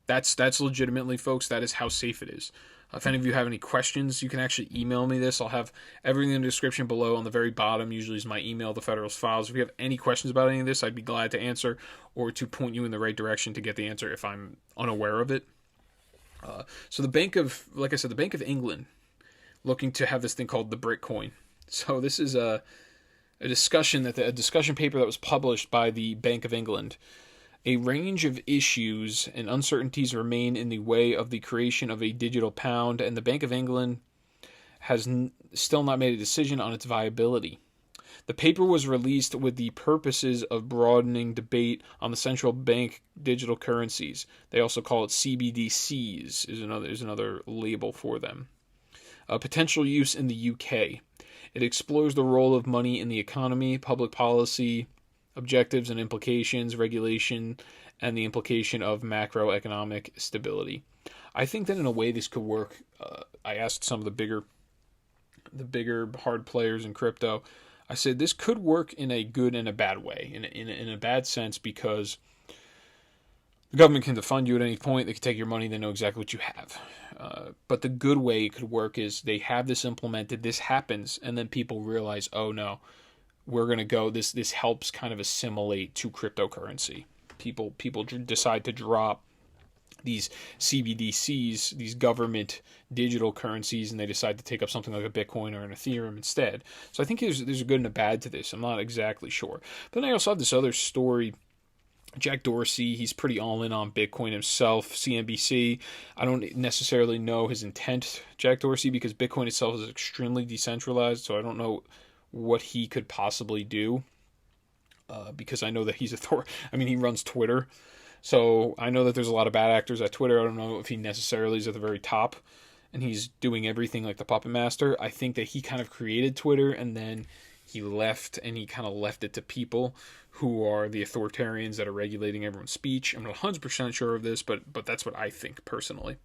That's legitimately, folks, that is how safe it is. If any of you have any questions, you can actually email me this. I'll have everything in the description below. On the very bottom usually is my email, the Federalist Files. If you have any questions about any of this, I'd be glad to answer, or to point you in the right direction to get the answer if I'm unaware of it. So the Bank of England, looking to have this thing called the Bitcoin. So this is a discussion paper that was published by the Bank of England. A range of issues and uncertainties remain in the way of the creation of a digital pound, and the Bank of England has still not made a decision on its viability. The paper was released with the purposes of broadening debate on the central bank digital currencies. They also call it CBDCs, is another label for them. Potential use in the UK. It explores the role of money in the economy, public policy, objectives and implications, regulation, and the implication of macroeconomic stability. I think that in a way this could work. I asked some of the bigger hard players in crypto. I said this could work in a good and a bad way. In a bad sense, because the government can defund you at any point. They can take your money. They know exactly what you have. But the good way it could work is they have this implemented. This happens, and then people realize, oh no, we're going to go. This helps kind of assimilate to cryptocurrency. People decide to drop these CBDCs, these government digital currencies, and they decide to take up something like a Bitcoin or an Ethereum instead. So I think there's a good and a bad to this. I'm not exactly sure. But then I also have this other story. Jack Dorsey, he's pretty all in on Bitcoin himself. CNBC, I don't necessarily know his intent, Jack Dorsey, because Bitcoin itself is extremely decentralized, so I don't know what he could possibly do, because I know that he runs Twitter, so I know that there's a lot of bad actors at Twitter. I don't know if he necessarily is at the very top, and he's doing everything like the puppet master. I think that he kind of created Twitter, and then he left, and he kind of left it to people who are the authoritarians that are regulating everyone's speech. I'm not 100% sure of this, but that's what I think personally.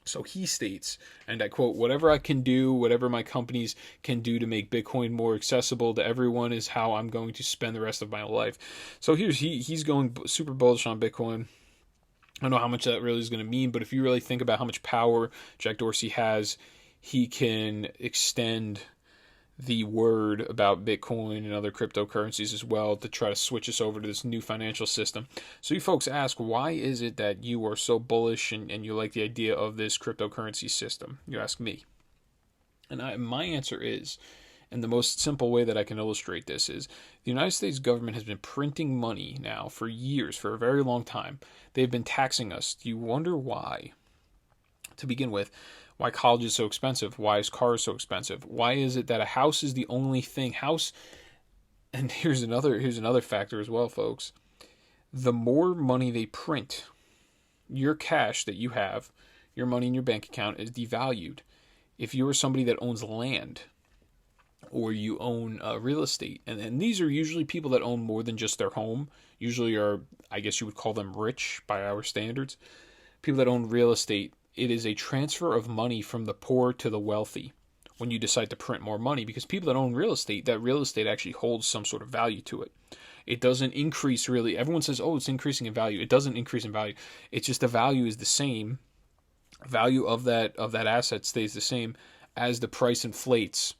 So he states, and I quote, "Whatever I can do, whatever my companies can do to make Bitcoin more accessible to everyone is how I'm going to spend the rest of my life." So he's going super bullish on Bitcoin. I don't know how much that really is going to mean, but if you really think about how much power Jack Dorsey has, he can extend the word about Bitcoin and other cryptocurrencies as well to try to switch us over to this new financial system. So you folks ask, why is it that you are so bullish and you like the idea of this cryptocurrency system? You ask me. And my answer is, and the most simple way that I can illustrate this is, the United States government has been printing money now for years, for a very long time. They've been taxing us. Do you wonder why? To begin with, why college is so expensive? Why is cars so expensive? Why is it that a house is the only thing? And here's another factor as well, folks. The more money they print, your cash that you have, your money in your bank account is devalued. If you are somebody that owns land, or you own real estate, and these are usually people that own more than just their home, usually are, I guess you would call them rich by our standards, people that own real estate, it is a transfer of money from the poor to the wealthy when you decide to print more money, because people that own real estate, that real estate actually holds some sort of value to it. It doesn't increase really. Everyone says, oh, it's increasing in value. It doesn't increase in value. It's just the value is the same. Value of that asset stays the same as the price inflates,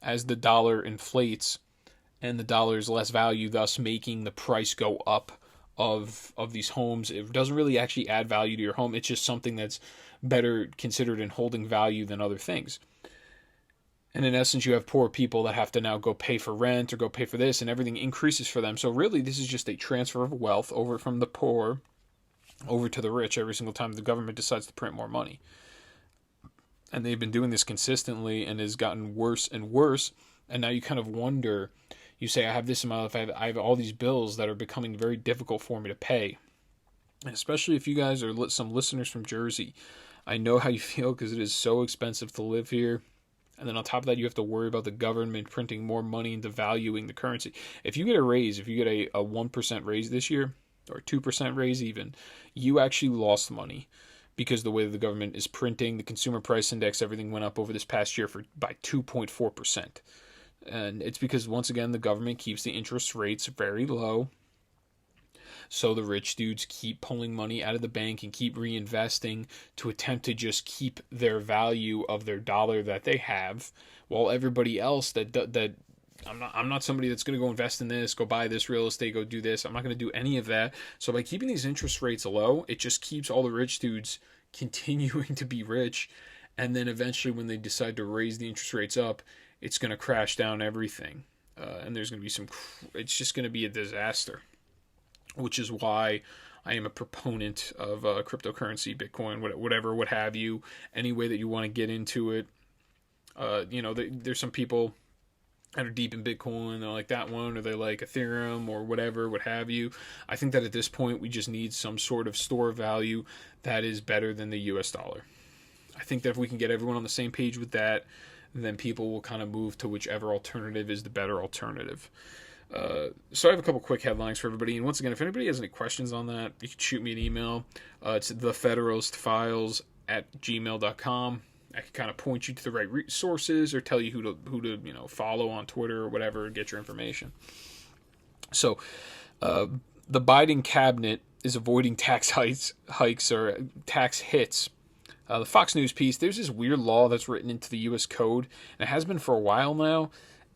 as the dollar inflates, and the dollar is less value, thus making the price go up of these homes. It doesn't really actually add value to your home. It's just something that's better considered in holding value than other things. And in essence, you have poor people that have to now go pay for rent or go pay for this, and everything increases for them. So really, this is just a transfer of wealth over from the poor over to the rich every single time the government decides to print more money. And they've been doing this consistently, and it's gotten worse and worse. And now you kind of wonder, you say, I have this in my life, I have all these bills that are becoming very difficult for me to pay. And especially if you guys are some listeners from Jersey, I know how you feel, because it is so expensive to live here. And then on top of that, you have to worry about the government printing more money and devaluing the currency. If you get a raise, if you get a 1% raise this year, or 2% raise even, you actually lost money. because the way that the government is printing, the consumer price index, everything went up over this past year by 2.4%. And it's because, once again, the government keeps the interest rates very low. So the rich dudes keep pulling money out of the bank and keep reinvesting to attempt to just keep their value of their dollar that they have, while everybody else that I'm not somebody that's going to go invest in this, go buy this real estate, go do this. I'm not going to do any of that. So by keeping these interest rates low, it just keeps all the rich dudes continuing to be rich. And then eventually when they decide to raise the interest rates up, it's going to crash down everything. And there's going to be it's just going to be a disaster, which is why I am a proponent of cryptocurrency, Bitcoin, whatever, what have you, any way that you want to get into it. There's some people that are deep in Bitcoin, they're like that one, or they like Ethereum or whatever, what have you. I think that at this point, we just need some sort of store of value that is better than the US dollar. I think that if we can get everyone on the same page with that, then people will kind of move to whichever alternative is the better alternative. So I have a couple quick headlines for everybody. And once again, if anybody has any questions on that, you can shoot me an email. It's thefederalistfiles @gmail.com. I can kind of point you to the right resources or tell you who to follow on Twitter or whatever and get your information. So the Biden cabinet is avoiding tax hikes or tax hits. The Fox News piece, there's this weird law that's written into the U.S. Code, and it has been for a while now,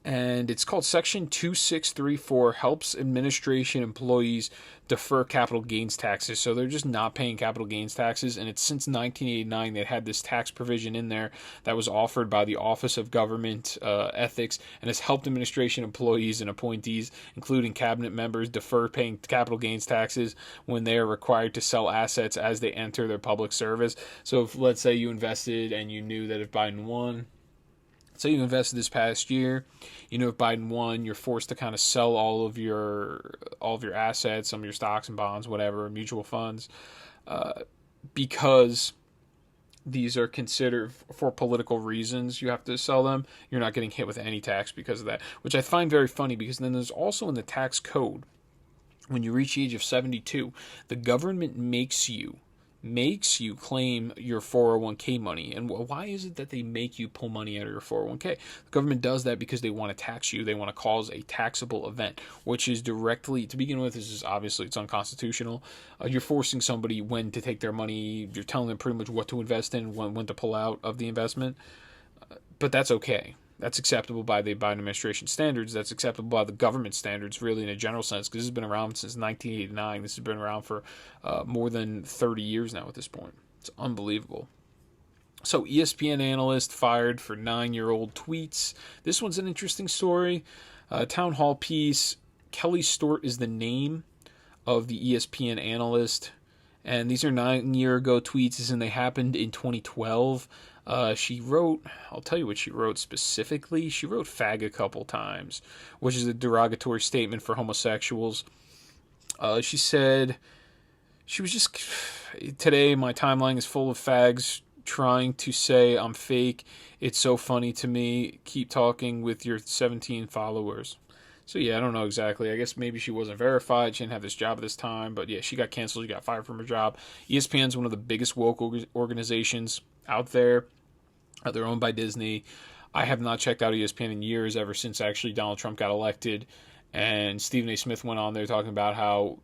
and it's called Section 2634, helps administration employees defer capital gains taxes. So they're just not paying capital gains taxes, and it's since 1989 they had this tax provision in there that was offered by the Office of Government Ethics, and has helped administration employees and appointees, including cabinet members, defer paying capital gains taxes when they are required to sell assets as they enter their public service. So if, let's say, you invested and you knew that if Biden won, so you invested this past year, if Biden won, you're forced to kind of sell all of your assets, some of your stocks and bonds, whatever, mutual funds, because these are considered for political reasons. You have to sell them. You're not getting hit with any tax because of that, which I find very funny, because then there's also in the tax code, when you reach the age of 72, the government makes you claim your 401k money. And why is it that they make you pull money out of your 401k? The government does that because they want to tax you. They want to cause a taxable event, which is directly, to begin with, this is obviously, it's unconstitutional. You're forcing somebody when to take their money. You're telling them pretty much what to invest in, when to pull out of the investment. But that's okay. That's acceptable by the Biden administration standards. That's acceptable by the government standards, really, in a general sense, because this has been around since 1989. This has been around for more than 30 years now at this point. It's unbelievable. So ESPN analyst fired for 9-year-old tweets. This one's an interesting story. Town hall piece. Kelly Stewart is the name of the ESPN analyst. And these are 9-year-ago tweets, and they happened in 2012. She wrote, I'll tell you what she wrote specifically. She wrote fag a couple times, which is a derogatory statement for homosexuals. She said, she was just, today my timeline is full of fags trying to say I'm fake. It's so funny to me. Keep talking with your 17 followers. So yeah, I don't know exactly. I guess maybe she wasn't verified. She didn't have this job at this time. But yeah, she got canceled. She got fired from her job. ESPN's one of the biggest woke organizations out there. They're owned by Disney. I have not checked out ESPN in years, ever since actually Donald Trump got elected. And Stephen A. Smith went on there talking about how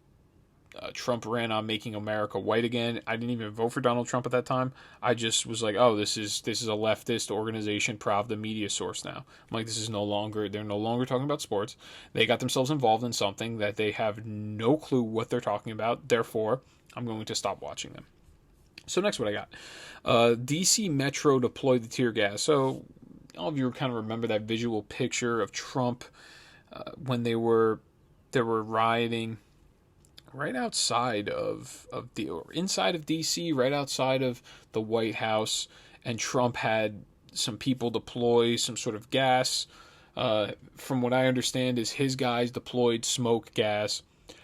Trump ran on making America white again. I didn't even vote for Donald Trump at that time. I just was like, oh, this is a leftist organization, Pravda media source now. I'm like, they're no longer talking about sports. They got themselves involved in something that they have no clue what they're talking about. Therefore, I'm going to stop watching them. So next, what I got. D.C. Metro deployed the tear gas. So all of you kind of remember that visual picture of Trump when they were rioting right outside inside of D.C., right outside of the White House, and Trump had some people deploy some sort of gas. From what I understand, is his guys deployed smoke gas.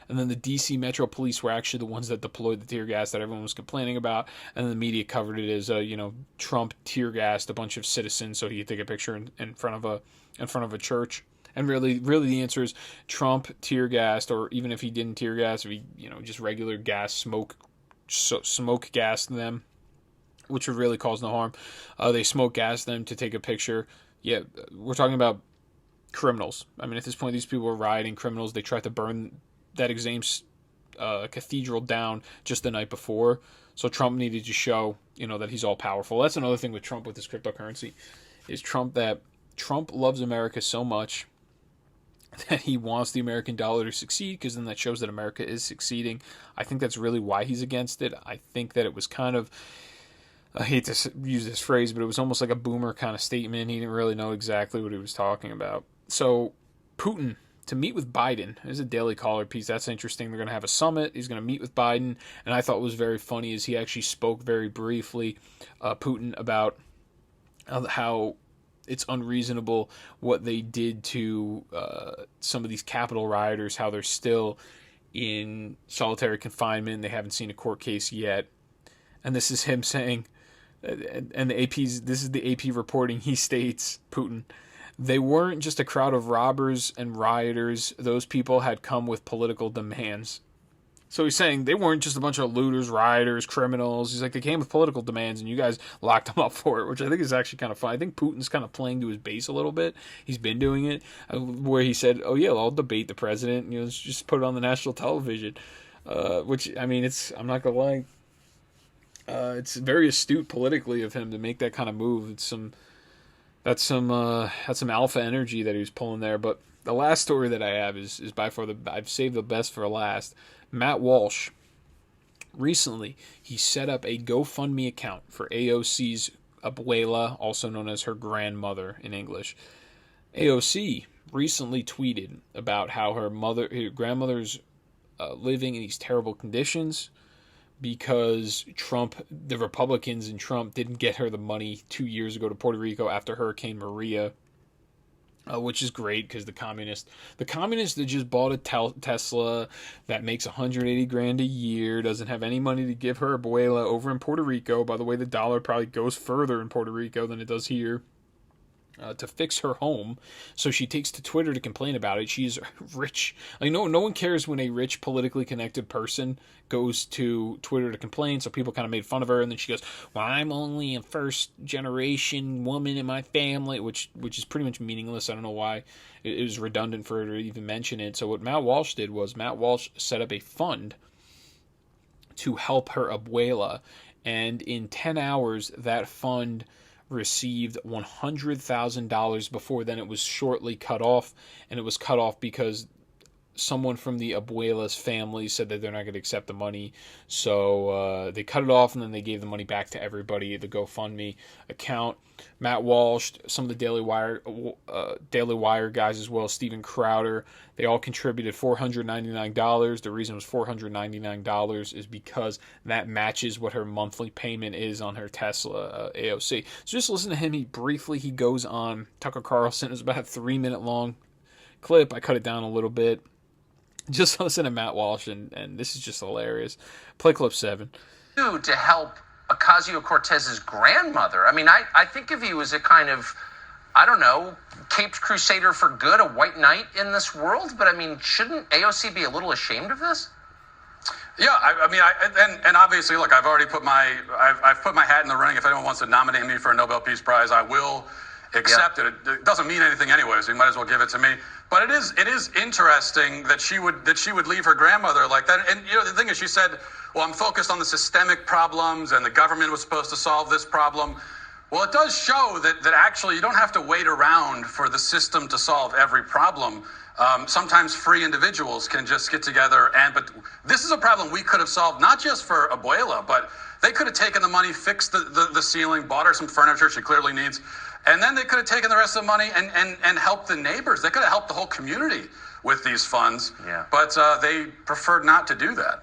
And then the D.C. Metro Police were actually the ones that deployed the tear gas that everyone was complaining about. And then the media covered it as, Trump tear gassed a bunch of citizens so he could take a picture in front of a church. And really the answer is Trump tear gassed, or even if he didn't tear gas, if he, just regular gas smoke gassed them. which would really cause no harm. They smoke gas them to take a picture. Yeah, we're talking about criminals. I mean, at this point, these people were rioting criminals. They tried to burn that exames cathedral down just the night before. So Trump needed to show, that he's all powerful. That's another thing with Trump with this cryptocurrency, is Trump loves America so much that he wants the American dollar to succeed, because then that shows that America is succeeding. I think that's really why he's against it. I think that it was kind of, I hate to use this phrase, but it was almost like a boomer kind of statement. He didn't really know exactly what he was talking about. So Putin to meet with Biden. There's a Daily Caller piece. That's interesting. They're going to have a summit. He's going to meet with Biden. And I thought what was very funny is he actually spoke very briefly, Putin, about how it's unreasonable what they did to some of these Capitol rioters, how they're still in solitary confinement. They haven't seen a court case yet. And this is him saying, and this is the AP reporting, he states, Putin, they weren't just a crowd of robbers and rioters. Those people had come with political demands. So he's saying they weren't just a bunch of looters, rioters, criminals. He's like, they came with political demands, and you guys locked them up for it, which I think is actually kind of fun. I think Putin's kind of playing to his base a little bit. He's been doing it, where he said, oh yeah, I'll debate the president. Let's just put it on the national television. Which, I mean, I'm not going to lie, it's very astute politically of him to make that kind of move. That's some alpha energy that he was pulling there. But the last story that I have is by far I've saved the best for last. Matt Walsh, recently, he set up a GoFundMe account for AOC's abuela, also known as her grandmother in English. AOC recently tweeted about how her grandmother's living in these terrible conditions because the Republicans and Trump didn't get her the money 2 years ago to Puerto Rico after Hurricane Maria, which is great because the communists that just bought a Tesla that makes $180,000 a year, doesn't have any money to give her abuela over in Puerto Rico. By the way, the dollar probably goes further in Puerto Rico than it does here. To fix her home, so she takes to Twitter to complain about it. She's rich. No one cares when a rich, politically connected person goes to Twitter to complain, so people kind of made fun of her, and then she goes, well, I'm only a first-generation woman in my family, which is pretty much meaningless. I don't know why. It was redundant for her to even mention it. So what Matt Walsh did was Matt Walsh set up a fund to help her abuela, and in 10 hours, that fund received $100,000. Before then it was shortly cut off, and it was cut off because someone from the abuela's family said that they're not going to accept the money, so they cut it off, and then they gave the money back to everybody, the GoFundMe account. Matt Walsh, some of the Daily Wire guys as well, Steven Crowder, they all contributed $499. The reason it was $499 is because that matches what her monthly payment is on her Tesla AOC. So just listen to him. He goes on Tucker Carlson. It's about a 3-minute long clip. I cut it down a little bit. Just listen to Matt Walsh, and this is just hilarious. Play clip 7. To help Ocasio-Cortez's grandmother. I mean, I think of you as a kind of, I don't know, caped crusader for good, a white knight in this world. But I mean, shouldn't AOC be a little ashamed of this? Yeah, and obviously, look, I've put my hat in the ring. If anyone wants to nominate me for a Nobel Peace Prize, I will accept it. It doesn't mean anything anyway, so you might as well give it to me. But it is interesting that she would leave her grandmother like that. And the thing is, she said, well, I'm focused on the systemic problems, and the government was supposed to solve this problem. Well, it does show that actually you don't have to wait around for the system to solve every problem. Sometimes free individuals can just get together, but this is a problem we could have solved, not just for Abuela, but they could have taken the money, fixed the ceiling, bought her some furniture she clearly needs, and then they could have taken the rest of the money and helped the neighbors. They could have helped the whole community with these funds, but they preferred not to do that.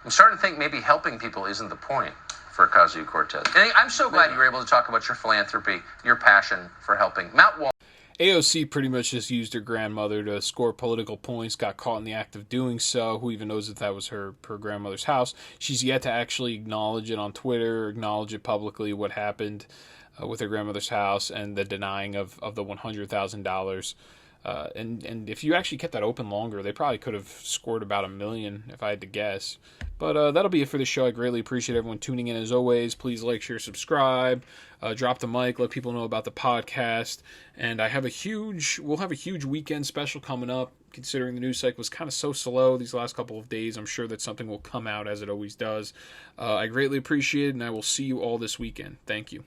I'm starting to think maybe helping people isn't the point for Ocasio-Cortez. And I'm so glad you were able to talk about your philanthropy, your passion for helping. Matt Walsh. AOC pretty much just used her grandmother to score political points, got caught in the act of doing so. Who even knows if that was her grandmother's house? She's yet to actually acknowledge it on Twitter, acknowledge it publicly, what happened with her grandmother's house, and the denying of the $100,000 And if you actually kept that open longer, they probably could have scored about 1 million, if I had to guess. But that'll be it for the show. I greatly appreciate everyone tuning in as always. Please like, share, subscribe, drop the mic, let people know about the podcast. And we'll have a huge weekend special coming up. Considering the news cycle was kind of so slow these last couple of days, I'm sure that something will come out as it always does. I greatly appreciate it, and I will see you all this weekend. Thank you.